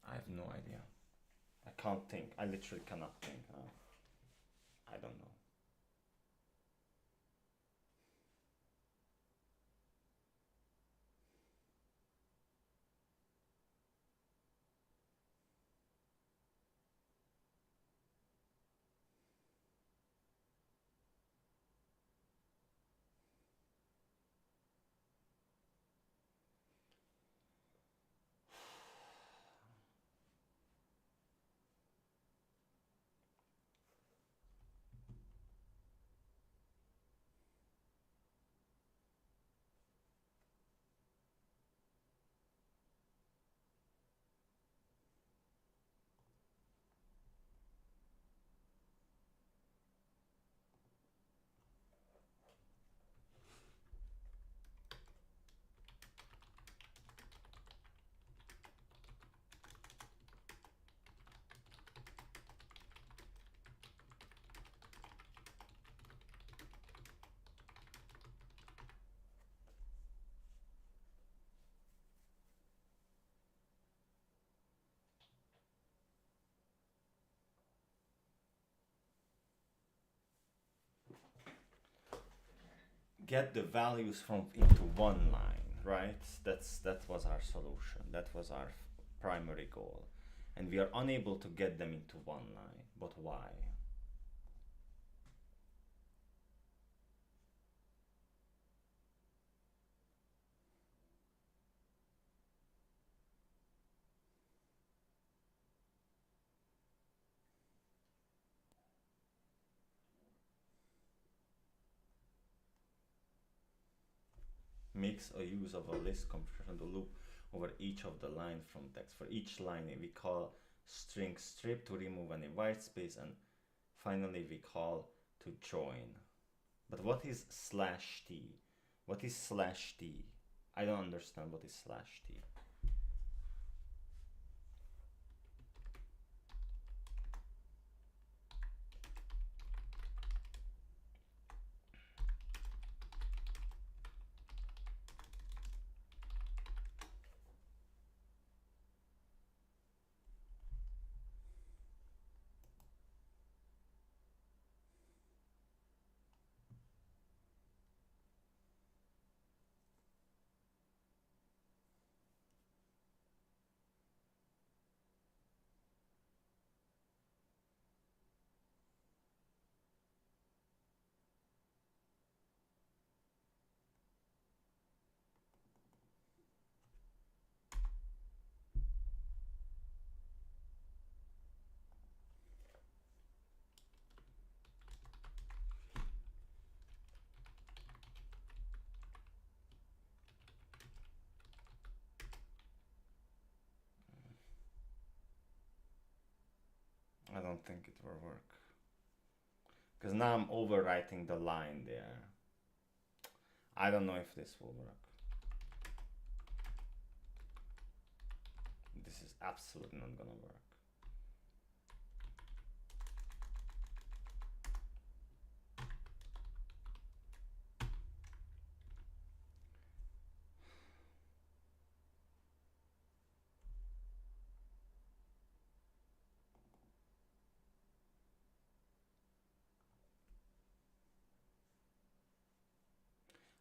I have no idea. I can't think. I literally cannot think. I don't know. Get the values from into one line, right? That was our solution. That was our primary goal, and we are unable to get them into one line. But why? Makes a use of a list compression the loop over each of the line from text. For each line we call string strip to remove any white space, and finally we call to join. But what is slash t? What is slash t? I don't understand what is slash t. I don't think it will work. Because now I'm overwriting the line there. I don't know if this will work. This is absolutely not gonna work.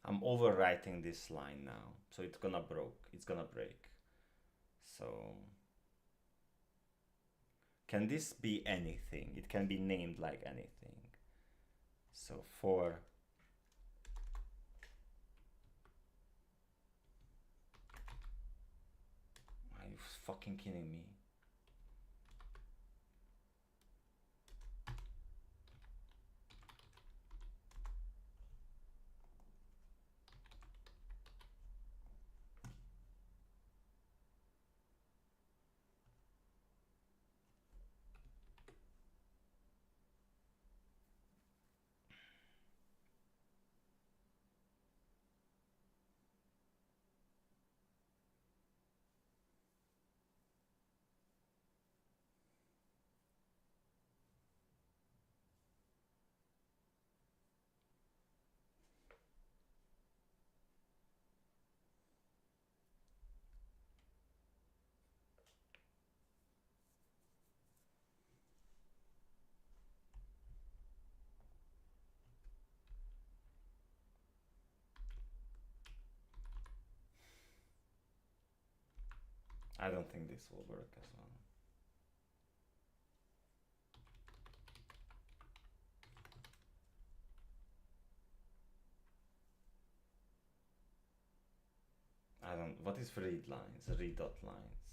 I'm overwriting this line now, so it's gonna broke. It's gonna break. So can this be anything? It can be named like anything. So for are you fucking kidding me? I don't think this will work as well. I don't. What is read lines? Read dot lines.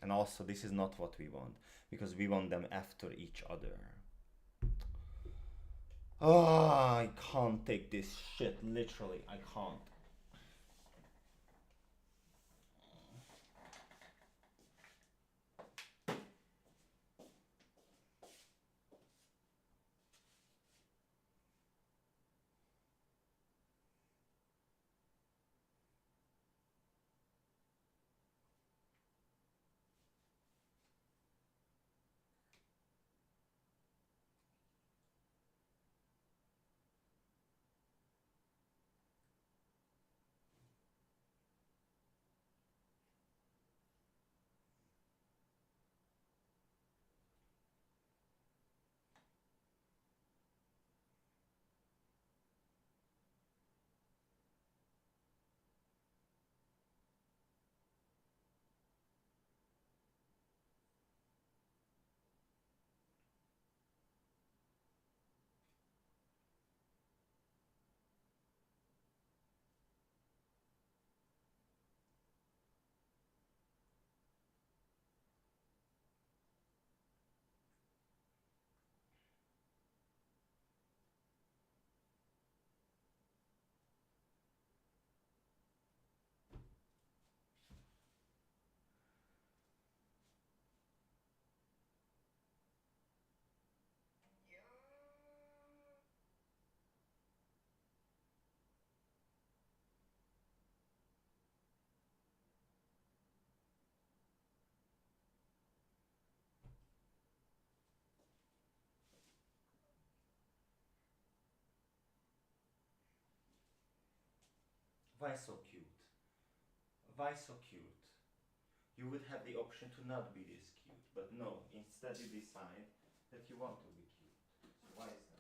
And also, this is not what we want because we want them after each other. Oh, I can't take this shit. Literally, I can't. Why so cute? Why so cute? You would have the option to not be this cute, but no, instead you decide that you want to be cute. So why is that?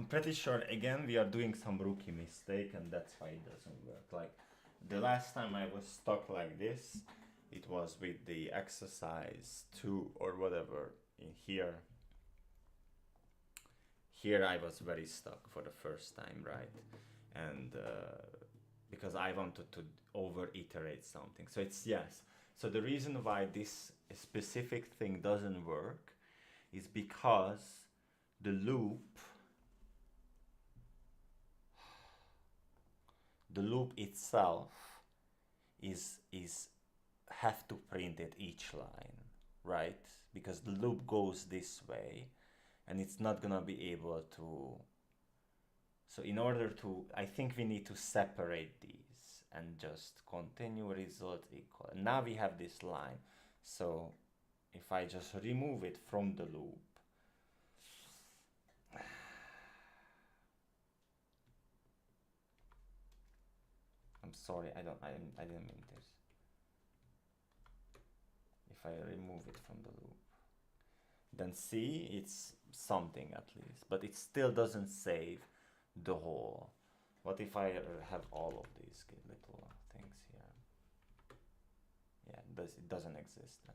I'm pretty sure again we are doing some rookie mistake, and that's why it doesn't work. Like the last time I was stuck like this, it was with the exercise 2 or whatever in here. Here I was very stuck for the first time, right? And because I wanted to over iterate something. So it's yes. So the reason why this specific thing doesn't work is because the loop itself is have to print it each line, right? Because the loop goes this way and it's not gonna be able to. So in order to, I think we need to separate these and just continue result equal. And now we have this line. So if I just remove it from the loop, I'm sorry, I didn't mean this. If I remove it from the loop, then see, it's something at least, but it still doesn't save the whole. What if I have all of these little things here? Yeah, it doesn't exist then.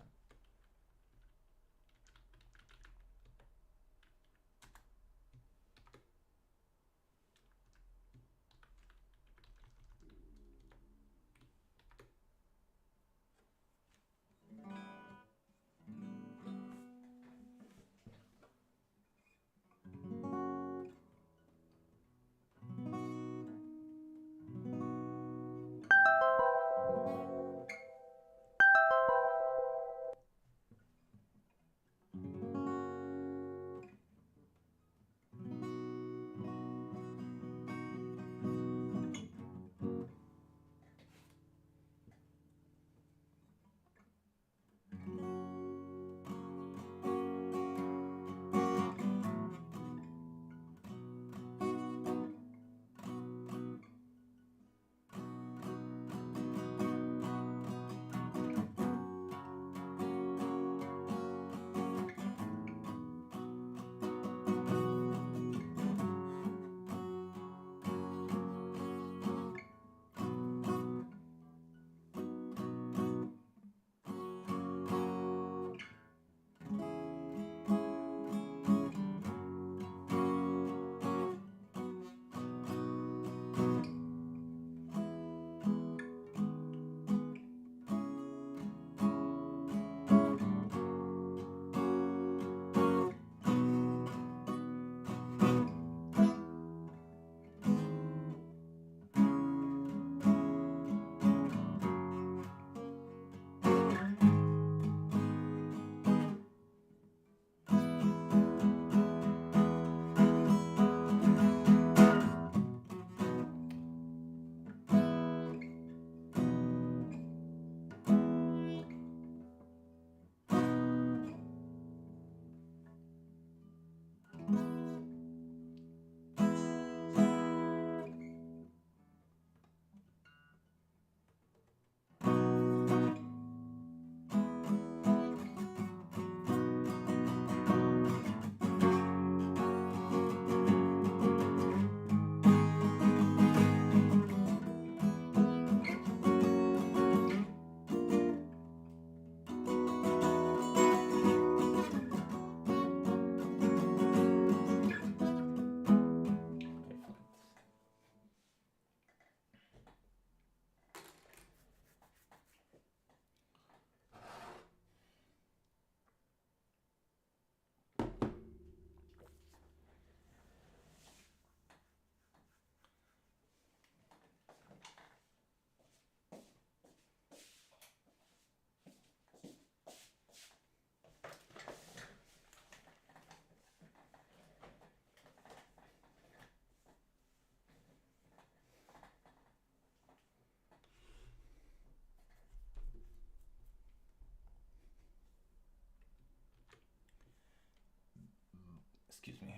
Excuse me.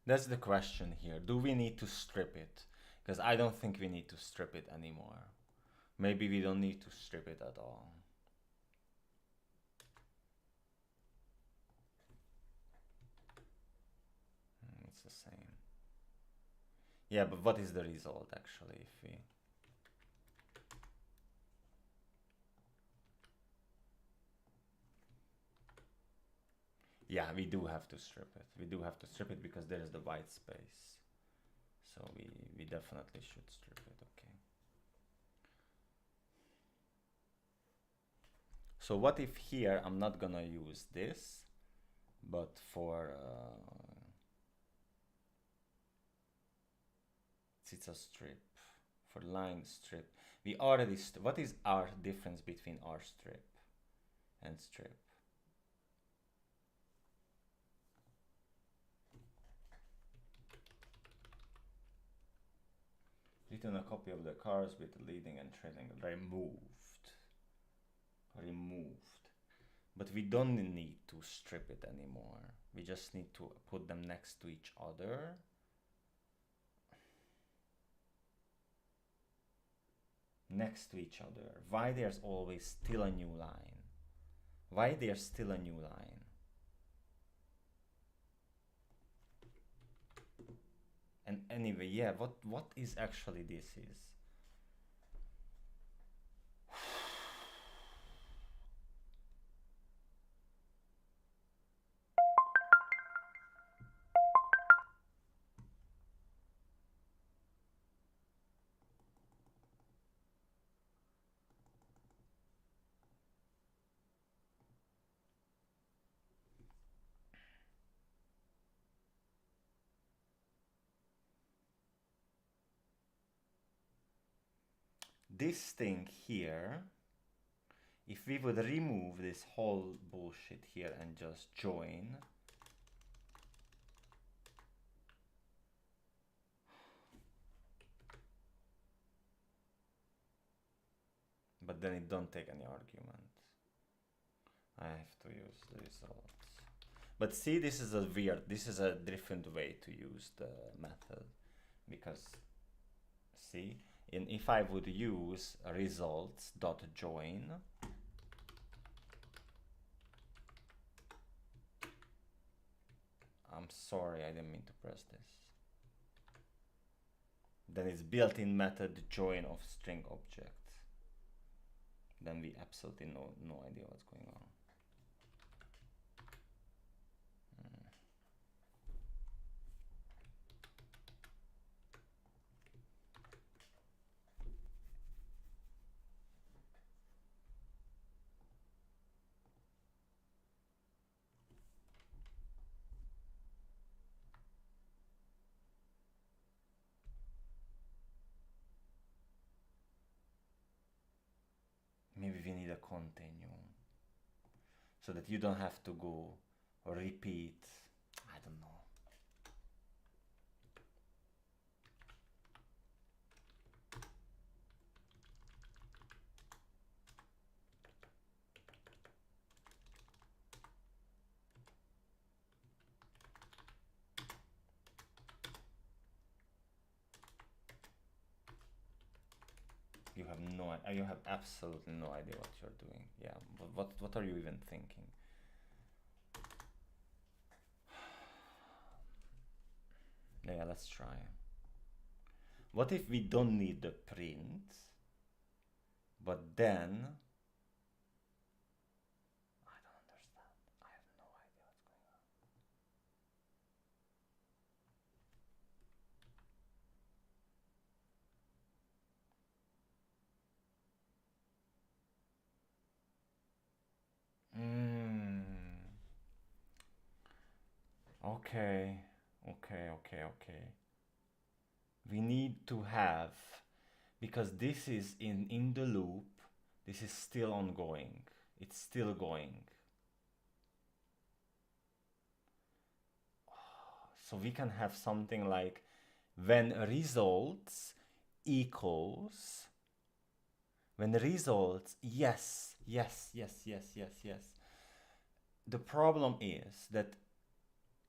That's the question here. Do we need to strip it? Because I don't think we need to strip it anymore. Maybe we don't need to strip it at all. It's the same. Yeah, but what is the result actually if we... Yeah, we do have to strip it. We do have to strip it because there is the white space. So we definitely should strip it, okay. So what if here I'm not gonna use this, but for it's a strip, for line strip. We already, what is our difference between our strip and strip? Written a copy of the cars with leading and trailing removed. But we don't need to strip it anymore. We just need to put them next to each other. Next to each other. Why there's always still a new line? Why there's still a new line? And anyway, yeah, what is actually this is? This thing here, if we would remove this whole bullshit here and just join, but then it don't take any argument. I have to use the results. But see, this is a different way to use the method, because see, if I would use results dot join, I'm sorry, I didn't mean to press this. Then it's built-in method join of string object. Then we absolutely no idea what's going on. Maybe we need a continue so that you don't have to go or repeat. I don't know. You have absolutely no idea what you're doing. Yeah, but what are you even thinking? Yeah, let's try. What if we don't need the print, but then I don't understand. I have no idea what's going on. Okay. We need to have, because this is in the loop, this is still ongoing. It's still going. So we can have something like when results equals, when results, yes. The problem is that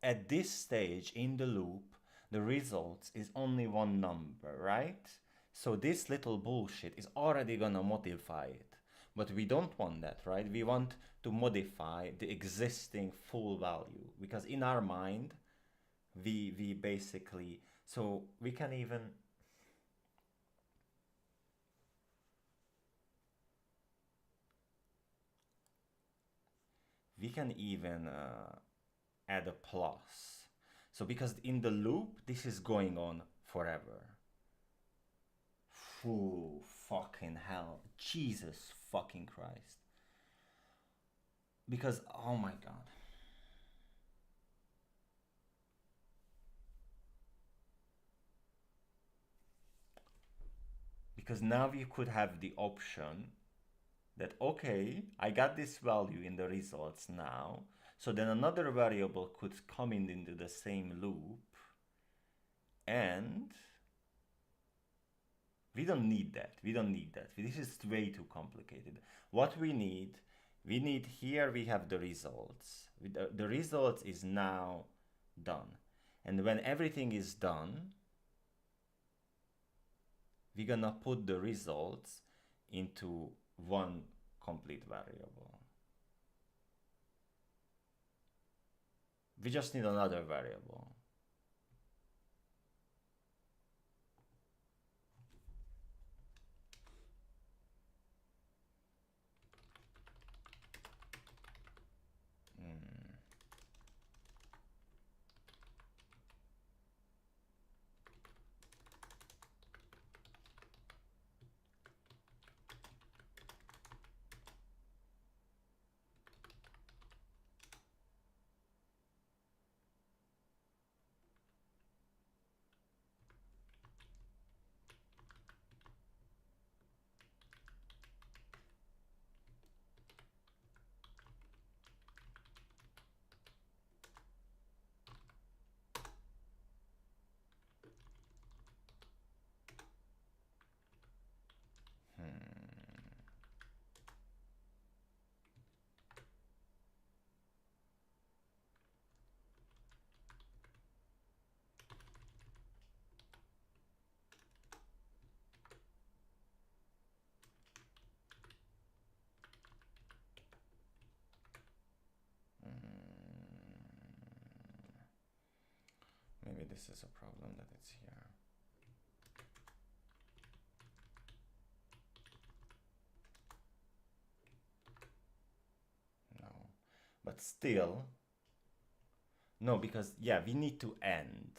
at this stage in the loop, the results is only one number, right? So this little bullshit is already gonna modify it. But we don't want that, right? We want to modify the existing full value, because in our mind, we basically, so we can even, add a plus. So because in the loop, this is going on forever. Phew, fucking hell. Jesus fucking Christ. Because, oh my god. Because now you could have the option that, okay, I got this value in the results now, so then another variable could come in into the same loop, and we don't need that. We don't need that. This is way too complicated. What we need here, we have the results. The results is now done. And when everything is done, we're gonna put the results into one complete variable. We just need another variable. Maybe this is a problem that it's here. No, but still, no, because yeah, we need to end.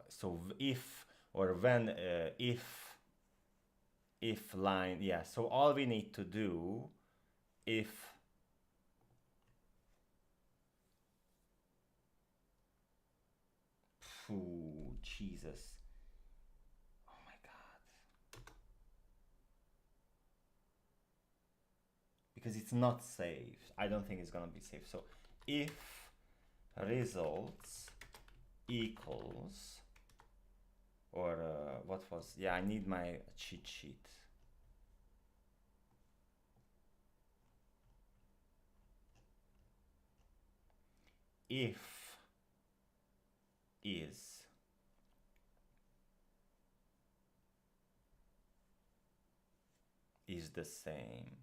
So if or when if line, yeah. So all we need to do, if Ooh, Jesus. Oh my god. Because it's not safe. I don't think it's gonna be safe. So if results equals, or what was, yeah, I need my cheat sheet. If is the same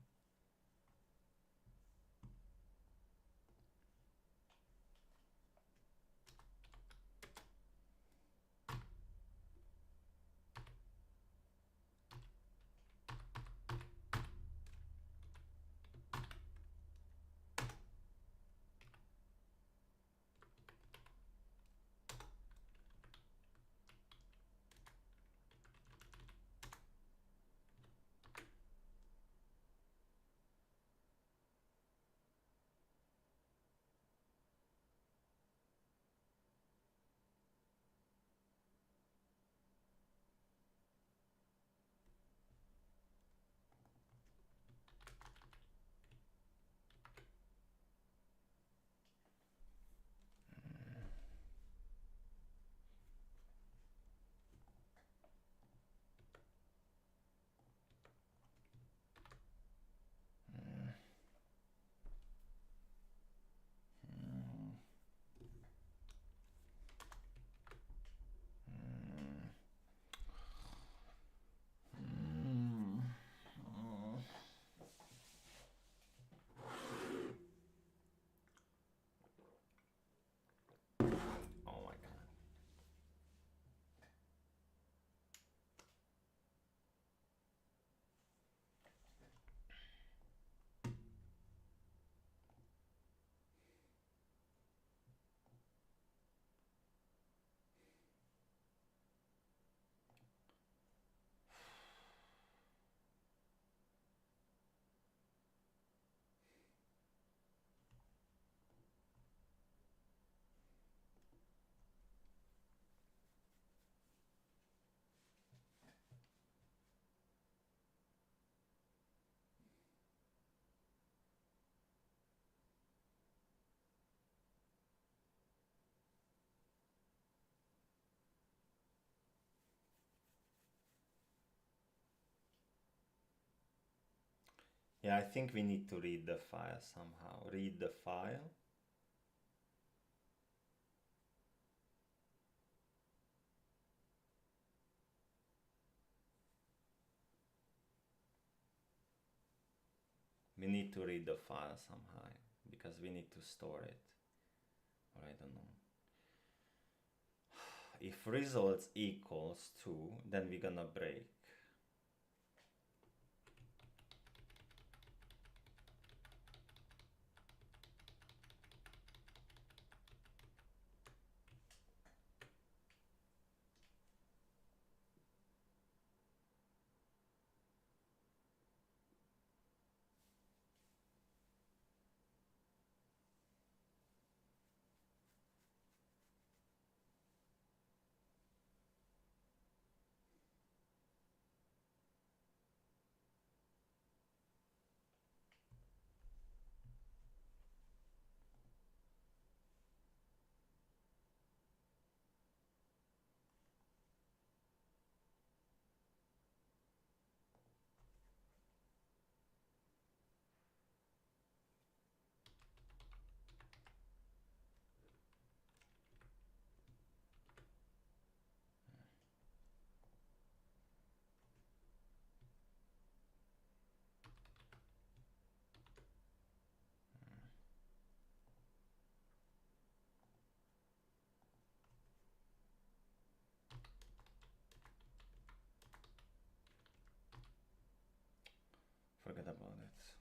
Yeah, I think we need to read the file somehow. Read the file. We need to read the file somehow because we need to store it. Or I don't know. If results equals 2, then we're gonna break. Forget about it.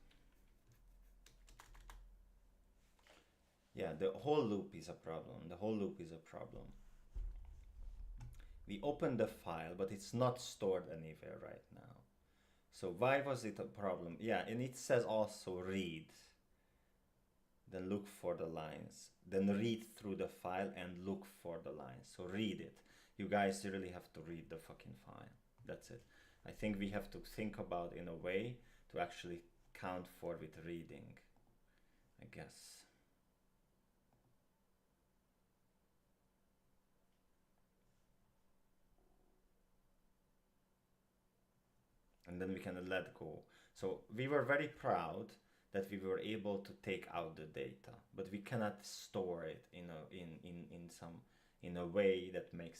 Yeah, the whole loop is a problem. The whole loop is a problem. We open the file, but it's not stored anywhere right now. So why was it a problem? Yeah, and it says also read. Then look for the lines. Then read through the file and look for the lines. So read it. You guys really have to read the fucking file. That's it. I think we have to think about in a way to actually count for with reading, I guess. And then we can let go. So we were very proud that we were able to take out the data, but we cannot store it in a way that make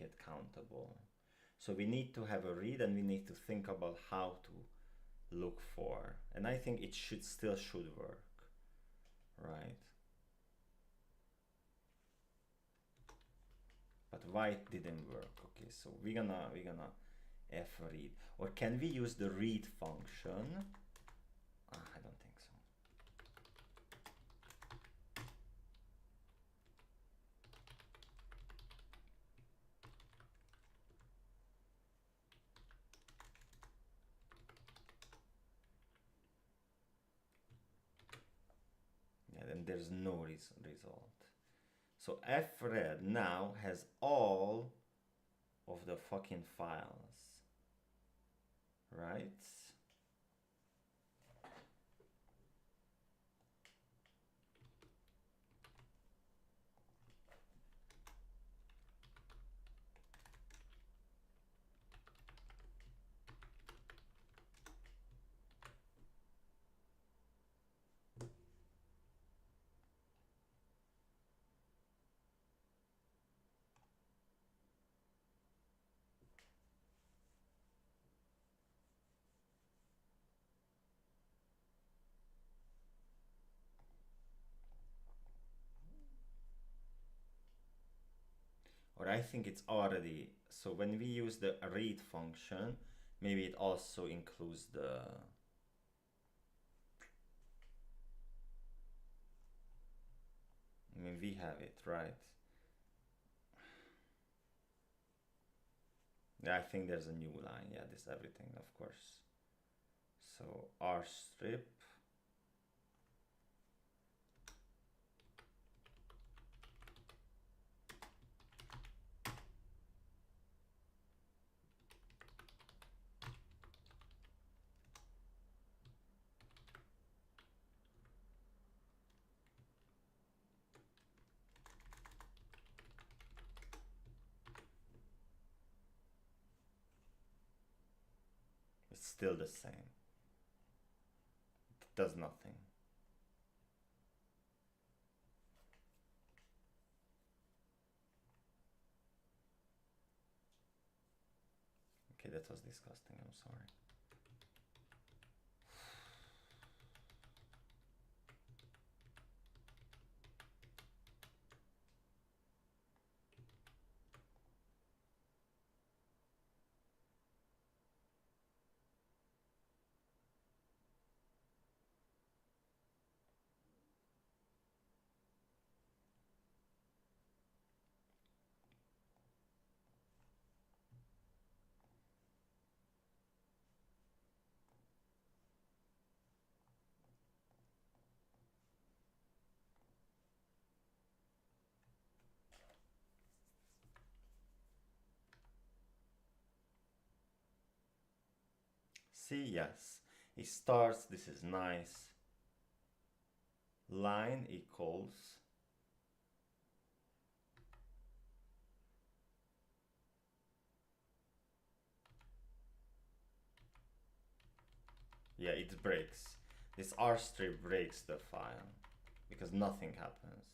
it countable. So we need to have a read, and we need to think about how to look for. And I think it should work, right? But why it didn't work? Okay, so we're gonna f read, or can we use the read function? I don't think so. Yeah, then there's no result. So fred now has all of the fucking files, right? Or I think it's already, so when we use the read function, maybe it also includes the, I mean, we have it, right? Yeah, I think there's a new line. Yeah, this everything, of course. So R strip. It's still the same. does nothing. Okay, that was disgusting. I'm sorry. See, yes. It starts, this is nice. Line equals. Yeah, it breaks. This R strip breaks the file because nothing happens.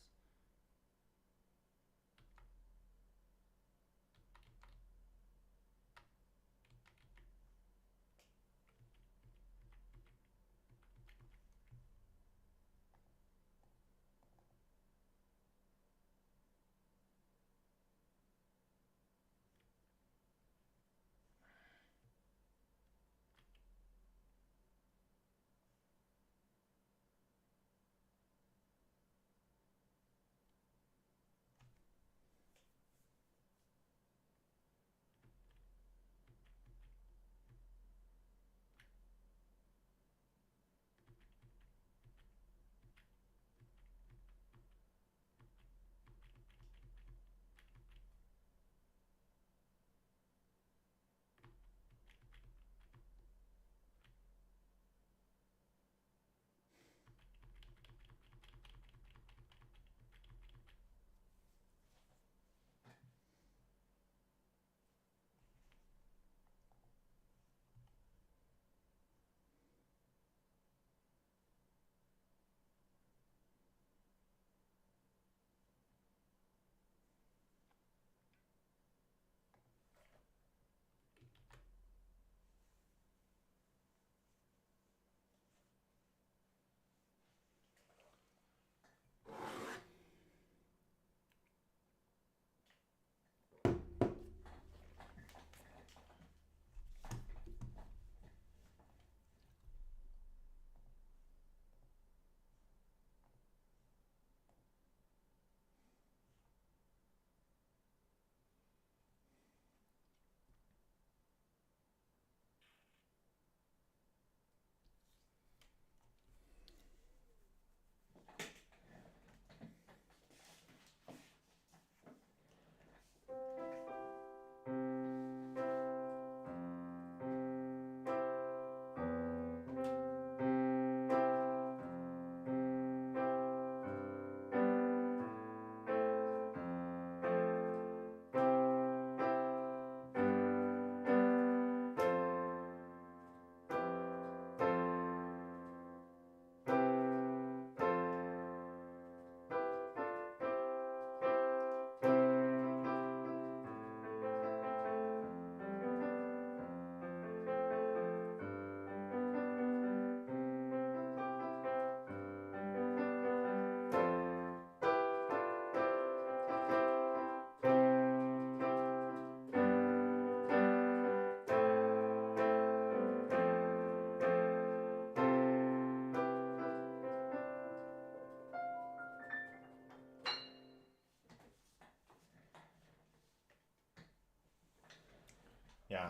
Yeah,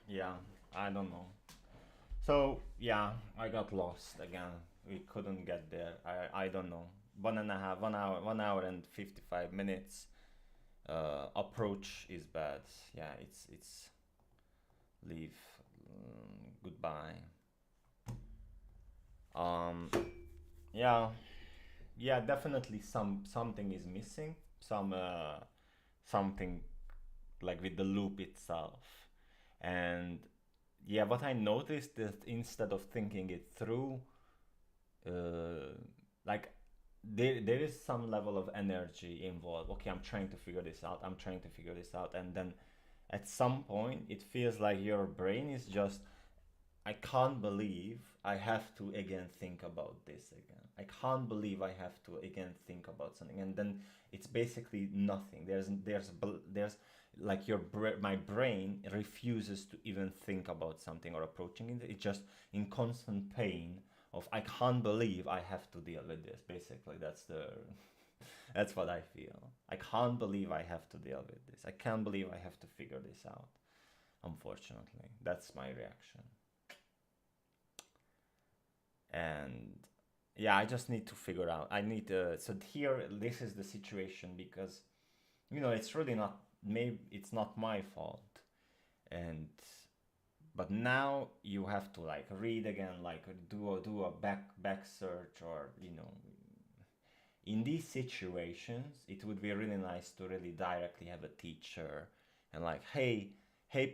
yeah, I don't know. So yeah, I got lost again. We couldn't get there. I don't know. 1.5, 1 hour, 1 hour and 55 minutes. Approach is bad. Yeah, it's leave. Goodbye. Um, yeah, yeah, definitely something is missing. Something like with the loop itself, and yeah, what I noticed is instead of thinking it through, uh, like there is some level of energy involved. Okay, I'm trying to figure this out. I'm trying to figure this out, and then at some point it feels like your brain is just, I can't believe I have to again think about this again. I can't believe I have to again think about something, and then it's basically nothing. There's like my brain refuses to even think about something or approaching it. It's just in constant pain of, I can't believe I have to deal with this. Basically, that's the that's what I feel. I can't believe I have to deal with this. I can't believe I have to figure this out. Unfortunately, that's my reaction. And yeah, I just need to figure out. I need to. So here, this is the situation, because it's really not, maybe it's not my fault, and but now you have to like read again, like do a back search, or in these situations it would be really nice to really directly have a teacher and like, hey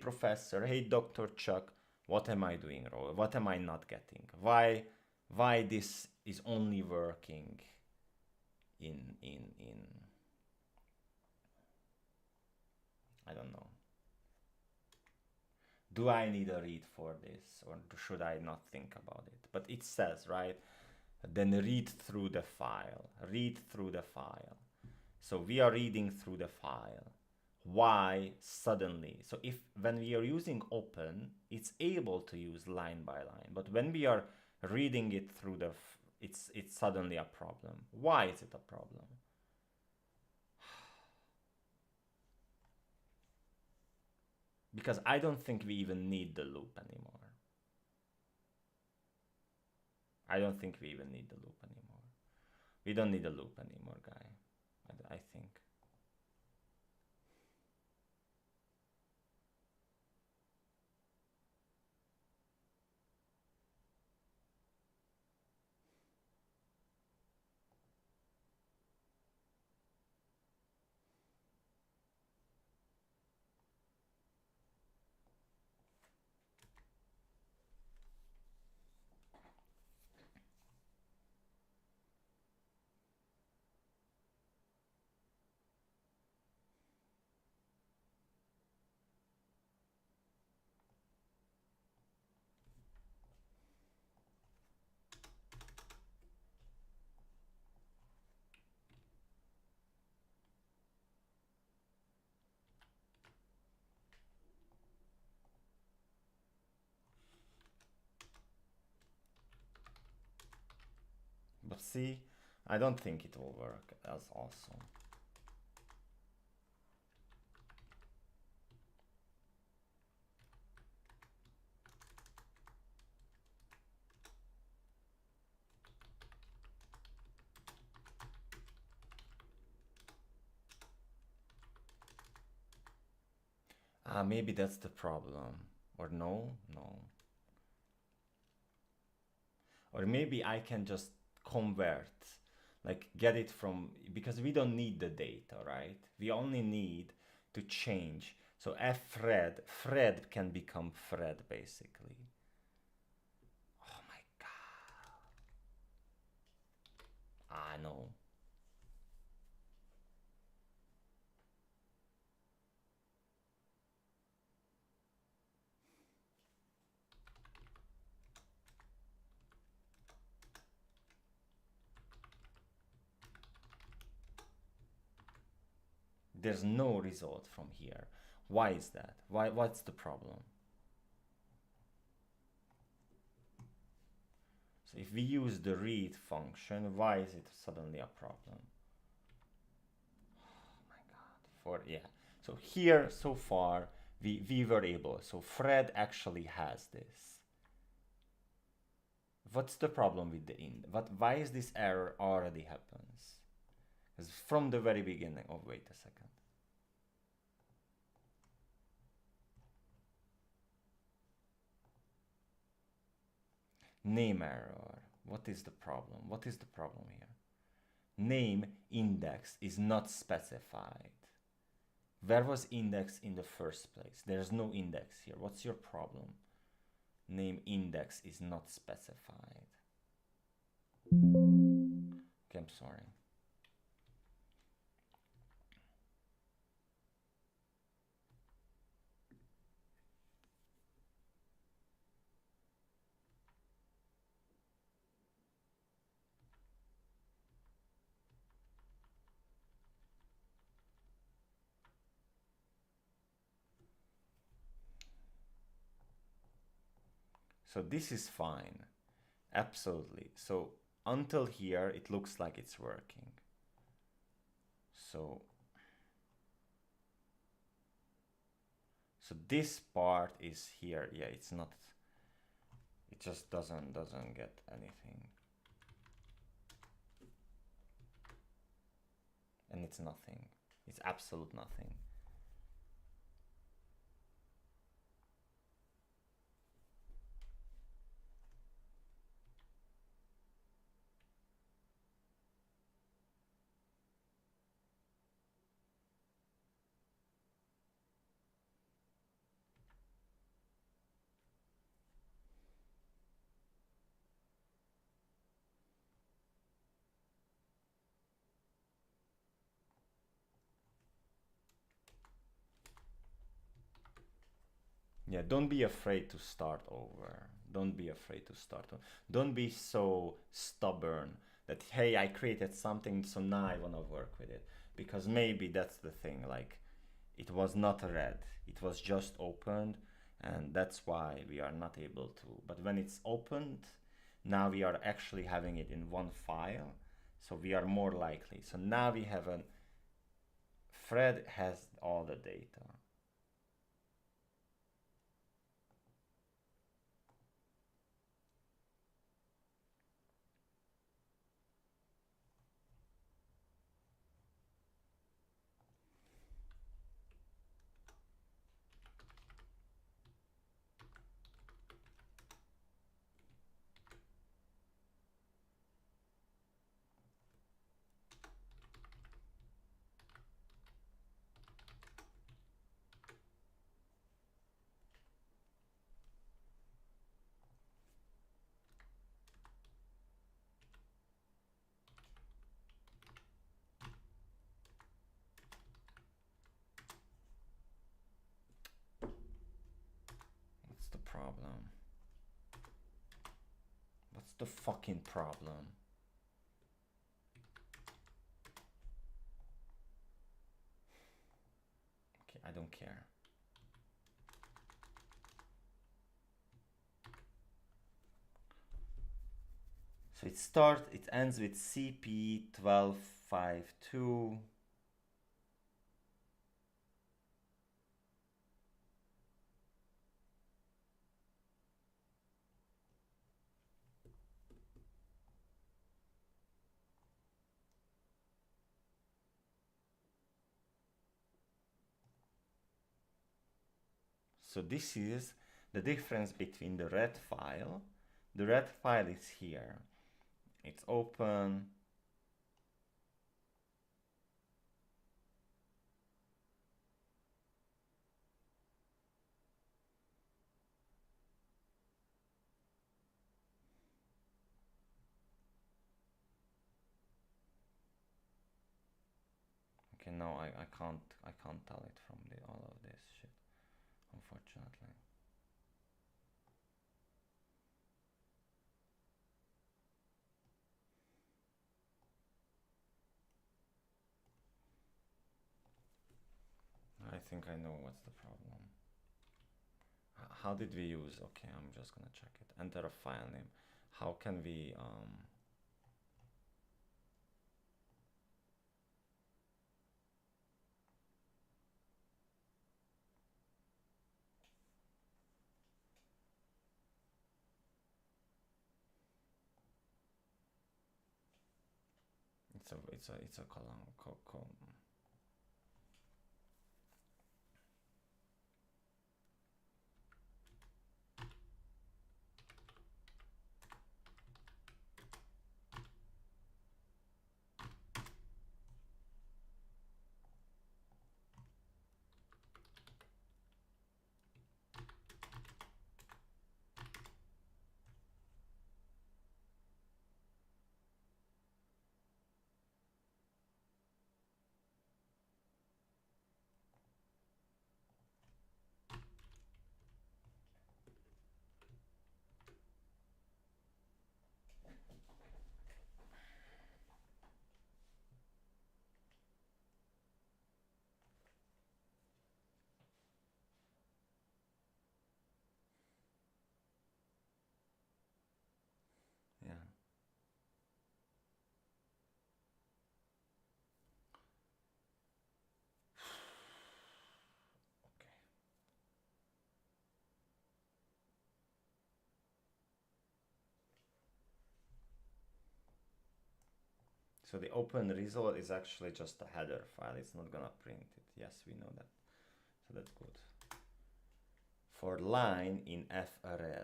professor, hey Dr. Chuck, what am I doing wrong? What am I not getting? Why this is only working in I don't know. Do I need a read for this, or should I not think about it? But it says, right? Then read through the file. Read through the file. So we are reading through the file. Why suddenly? So if when we are using open, it's able to use line by line. But when we are reading it through it's suddenly a problem. Why is it a problem? Because I don't think we even need the loop anymore. I don't think we even need the loop anymore. We don't need a loop anymore, guy. I think. But see, I don't think it will work as awesome. Maybe that's the problem. Or no. Or maybe I can just convert, like get it from, because we don't need the data, right? We only need to change. So Fred can become Fred basically. Oh my god. I know. There's no result from here. Why is that? What's the problem? So if we use the read function, why is it suddenly a problem? Oh my god. Yeah. So here so far we were able. So Fred actually has this. What's the problem with the ind? Why is this error already happens? Because from the very beginning. Oh, wait a second. Name error. What is the problem? What is the problem here? Name index is not specified. Where was index in the first place? There's no index here. What's your problem? name index is not specified. Okay, I'm sorry. So this is fine, absolutely. So until here, it looks like it's working. So this part is here. Yeah, it's not, it just doesn't get anything. And it's nothing. It's absolute nothing. Yeah, don't be afraid to start over. Don't be afraid to start over. Don't be so stubborn that, hey, I created something, so now I want to work with it. Because maybe that's the thing, like, it was not read, it was just opened, and that's why we are not able to. But when it's opened, now we are actually having it in one file, so we are more likely. So now we have a Fred has all the data. What's the problem? What's the fucking problem? Okay, I don't care. So it ends with CP1252. So this is the difference between the red file. The red file is here. It's open. Okay, no, I can't tell it from all of this shit, unfortunately. I think I know what's the problem. How did we use? Okay, I'm just gonna check it. Enter a file name. How can we it's a column. So the open result is actually just a header file. It's not gonna print it. Yes, we know that. So that's good. For line in f array.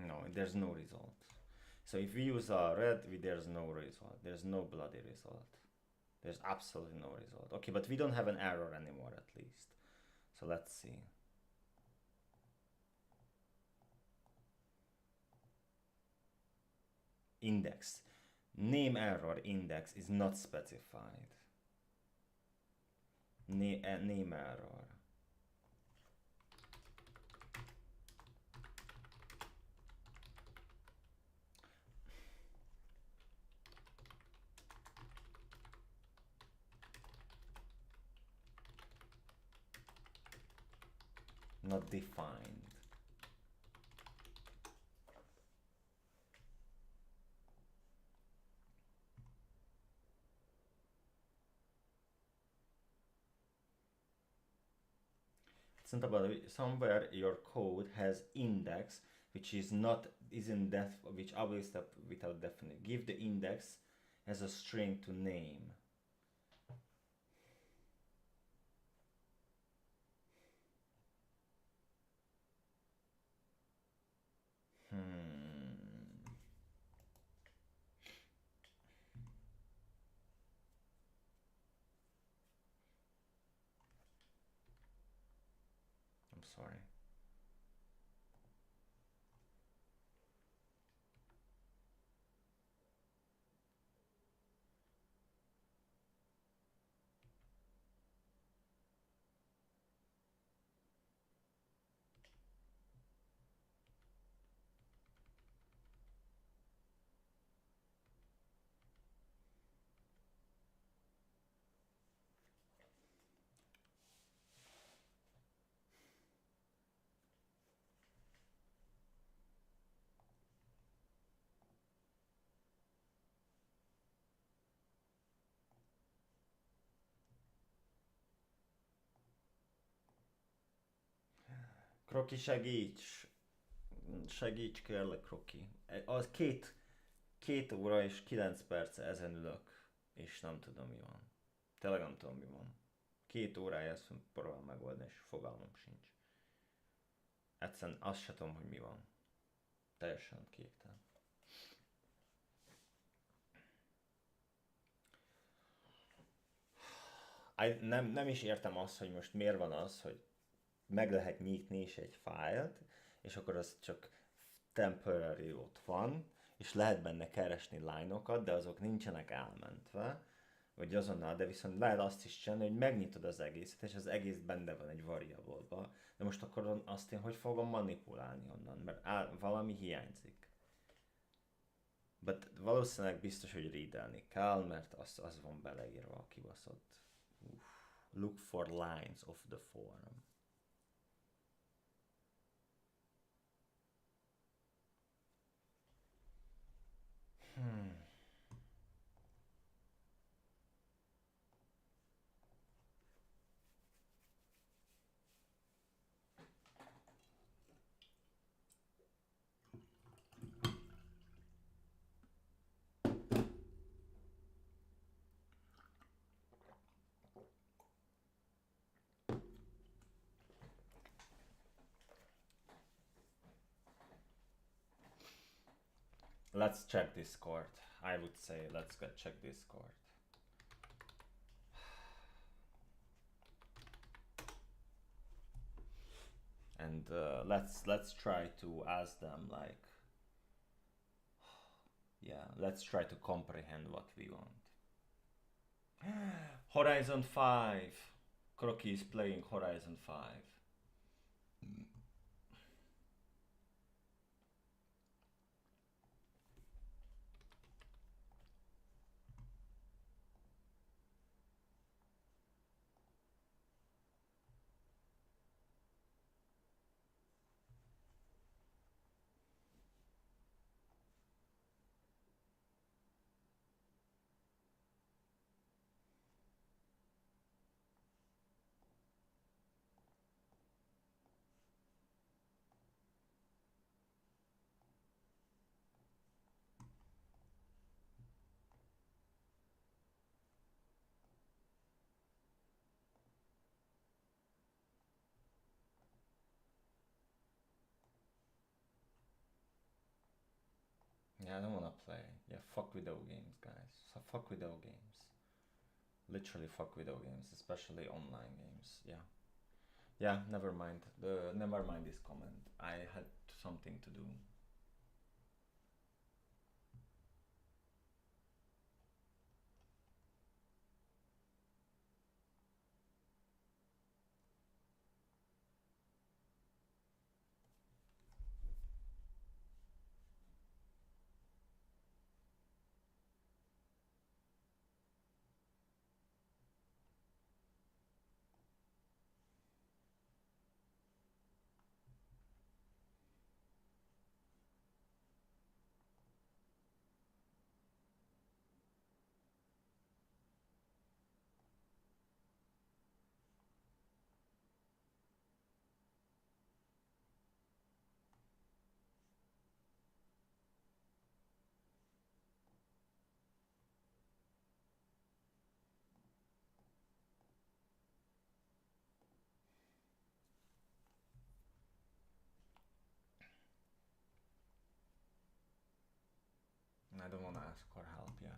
No, there's no result. So if we use red, there's no result. There's no bloody result. There's absolutely no result. Okay, but we don't have an error anymore at least. So let's see. Index. Name error index is not specified. Name error. Not defined. It's not about somewhere your code has index which is not isn't def which always step without definite. Give the index as a string to name. I'm sorry. Kroki, segíts! Segíts, kérlek, Kroki. Az két óra és 9 perc ezen ülök, és nem tudom mi van. Tényleg nem tudom mi van. 2 órája ezt próbálom megoldani, és fogalmam sincs. Egyszerűen azt se tudom, hogy mi van. Teljesen képtelen. Nem is értem azt, hogy most miért van az, hogy meg lehet nyitni is egy fájlt, és akkor az csak temporary ott van, és lehet benne keresni line-okat, de azok nincsenek elmentve, vagy azonnal, de viszont lehet azt is csinálni, hogy megnyitod az egészet, és az egész benne van egy variable-ba. De most akkor azt én hogy fogom manipulálni onnan, mert valami hiányzik. But valószínűleg biztos, hogy readelni kell, mert az van beleírva a kibaszott. Look for lines of the form. Let's check Discord. I would say let's go check Discord. and let's try to ask them like, yeah, let's try to comprehend what we want. Horizon 5. Crocky is playing Horizon 5. Yeah, I don't wanna play. Yeah, fuck video games, guys. So fuck video games. Literally fuck video games, especially online games. Yeah. Yeah, never mind. Never mind this comment. I had something to do. I don't wanna ask for help yet.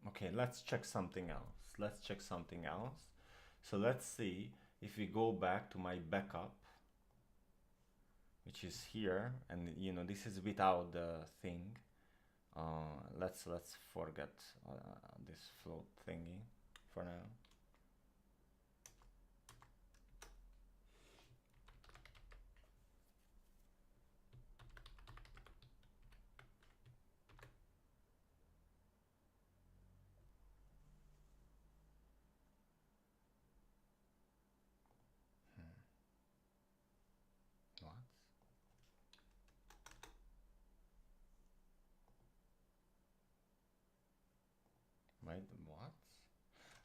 Okay, let's check something else. Let's check something else. So let's see if we go back to my backup, which is here, and you know this is without the thing. Let's forget this float thingy for now. What? Wait, what?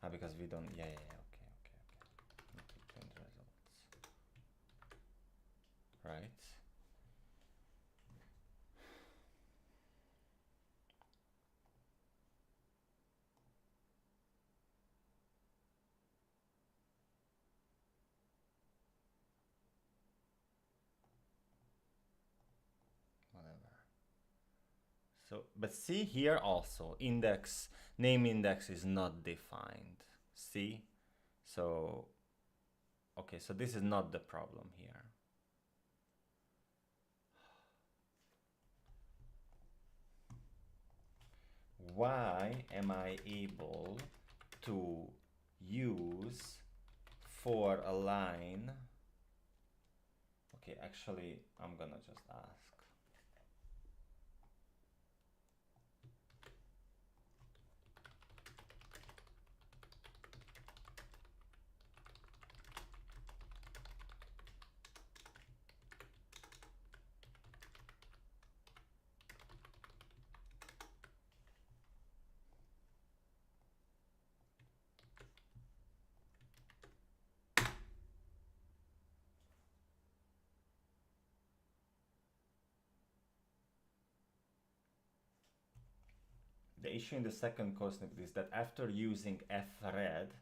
Ah, because we don't. Yeah, yeah, yeah. Okay, okay, okay. Need to change results. Right. Whatever. So, but see here also, index, name index is not defined. See? So, okay, so this is not the problem here. Why am I able to use for a line? Okay, actually, I'm gonna just ask. the issue in the second code snippet is that after using fred,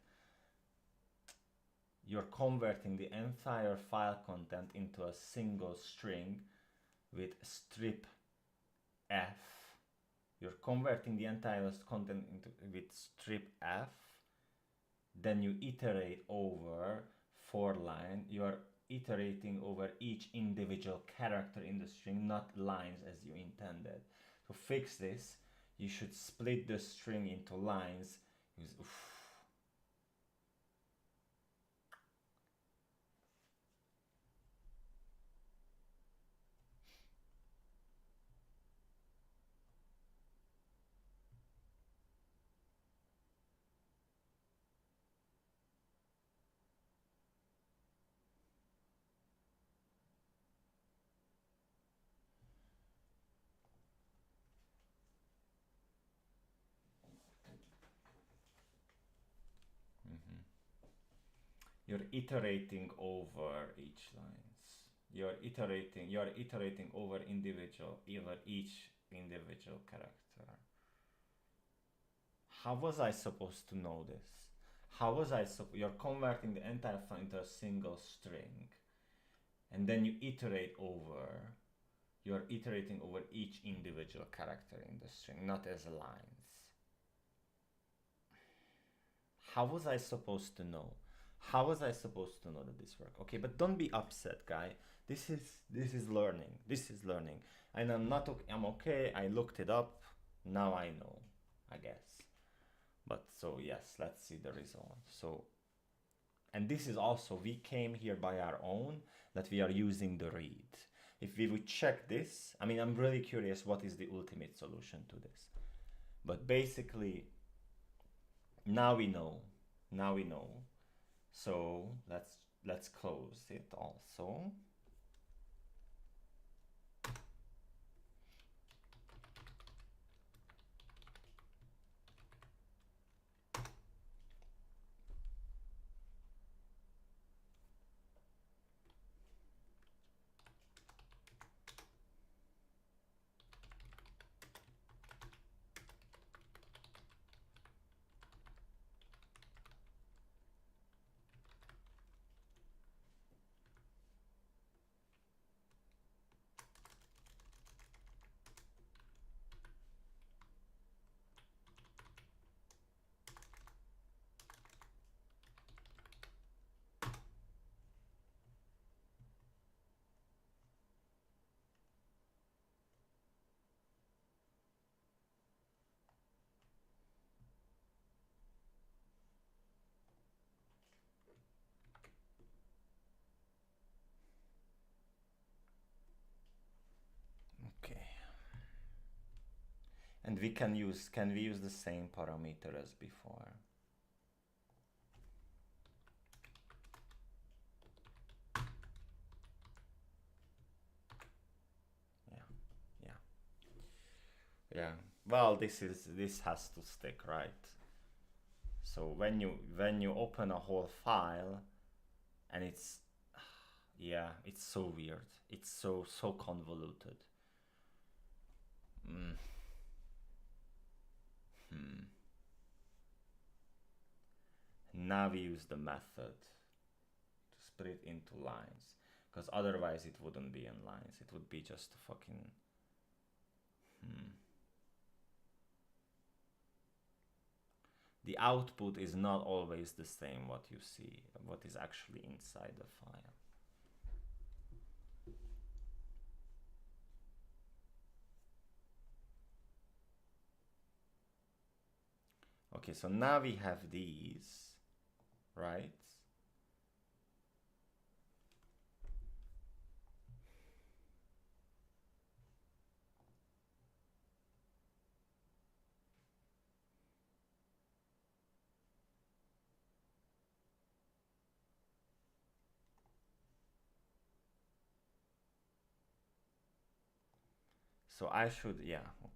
you're converting the entire file content into a single string with strip f. You're converting the entire content with strip f. Then you iterate over 4 lines. You are iterating over each individual character in the string, not lines as you intended. To fix this, you should split the string into lines. You're iterating over each lines. You're iterating over each individual character. How was I supposed to know this? How was I you're converting the entire file into a single string, and then you're iterating over each individual character in the string, not as lines. How was I supposed to know? How was I supposed to know that this worked? Okay, but don't be upset, guy. This is learning. This is learning. And I'm okay. I looked it up. Now I know, I guess. But so yes, let's see the result. So, and this is also, we came here by our own, that we are using the read. If we would check this, I mean, I'm really curious what is the ultimate solution to this. But basically, now we know. So let's close it also. And can we use the same parameter as before? Yeah. Well, this has to stick, right? So when you open a whole file, and it's so weird. It's so convoluted. Now we use the method to split it into lines, because otherwise it wouldn't be in lines. It would be just a fucking The output is not always the same what you see, what is actually inside the file. Okay, so now we have these, right? So I should, yeah, okay.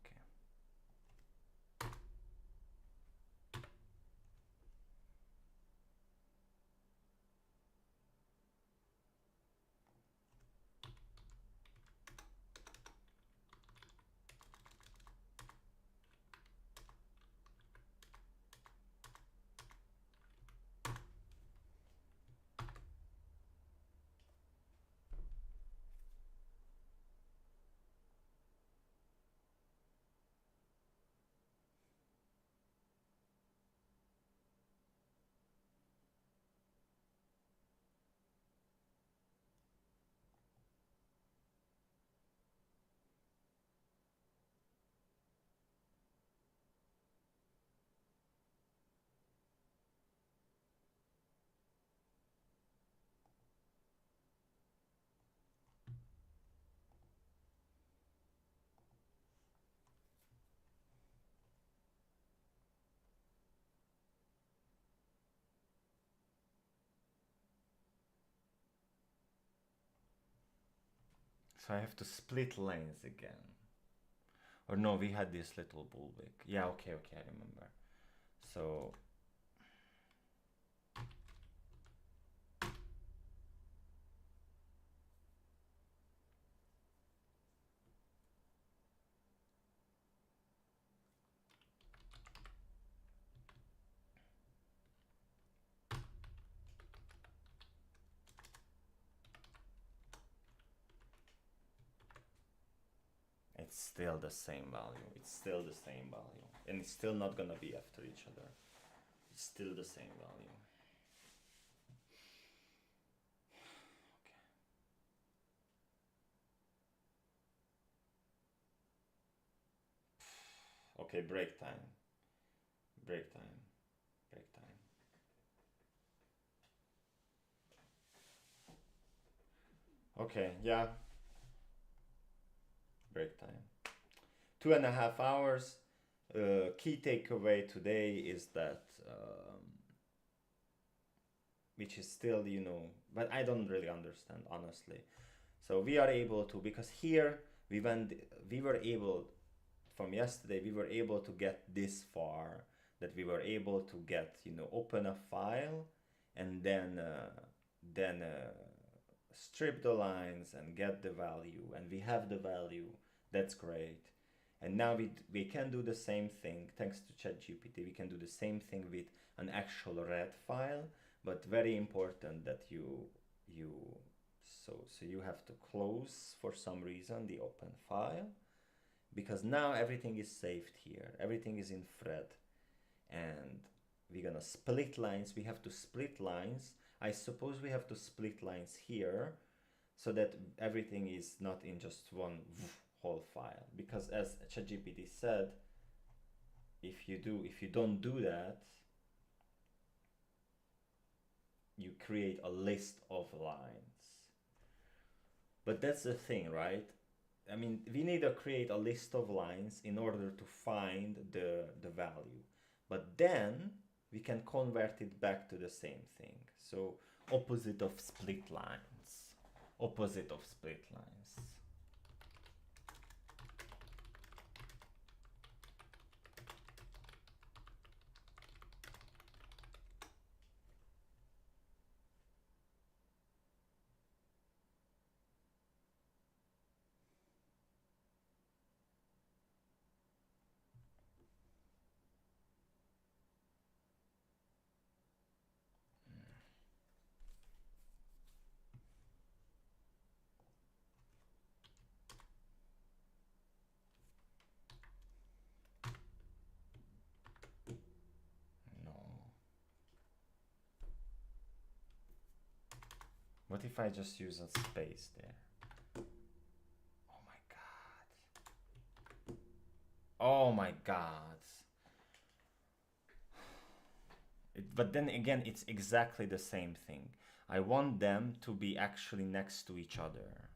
So I have to split lines again. Or no, we had this little bulwark. Yeah, okay, I remember. So it's still the same value. It's still the same value. And it's still not gonna be after each other. It's still the same value. Okay, break time. Break time. Break time. Okay, yeah. Break time. 2.5 hours. Key takeaway today is that, which is still, but I don't really understand, honestly. So we are able to, because here we were able, from yesterday, we were able to get this far, that we were able to get, open a file and then strip the lines and get the value, and we have the value. That's great. And now we can do the same thing thanks to ChatGPT. We can do the same thing with an actual red file, but very important that so you have to close for some reason the open file, because now everything is saved here. Everything is in thread, and we're gonna split lines. We have to split lines. I suppose we have to split lines here so that everything is not in just one whole file, because as ChatGPT said, if you don't do that, you create a list of lines. But that's the thing, right? I mean, we need to create a list of lines in order to find the value, but then we can convert it back to the same thing. So opposite of split lines. Opposite of split lines. No. What if I just use a space there? Oh my god. Oh my god. But then again, it's exactly the same thing. I want them to be actually next to each other.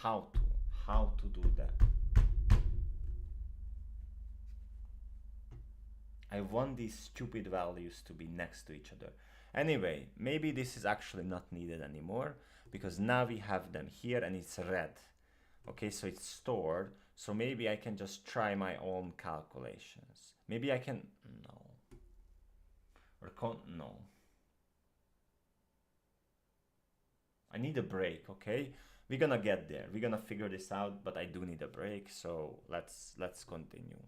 How to? How to do that? I want these stupid values to be next to each other. Anyway, maybe this is actually not needed anymore, because now we have them here and it's red. Okay, so it's stored. So maybe I can just try my own calculations. Maybe I can, no. No. I need a break, okay? We're gonna get there. We're gonna figure this out, but I do need a break, so let's continue.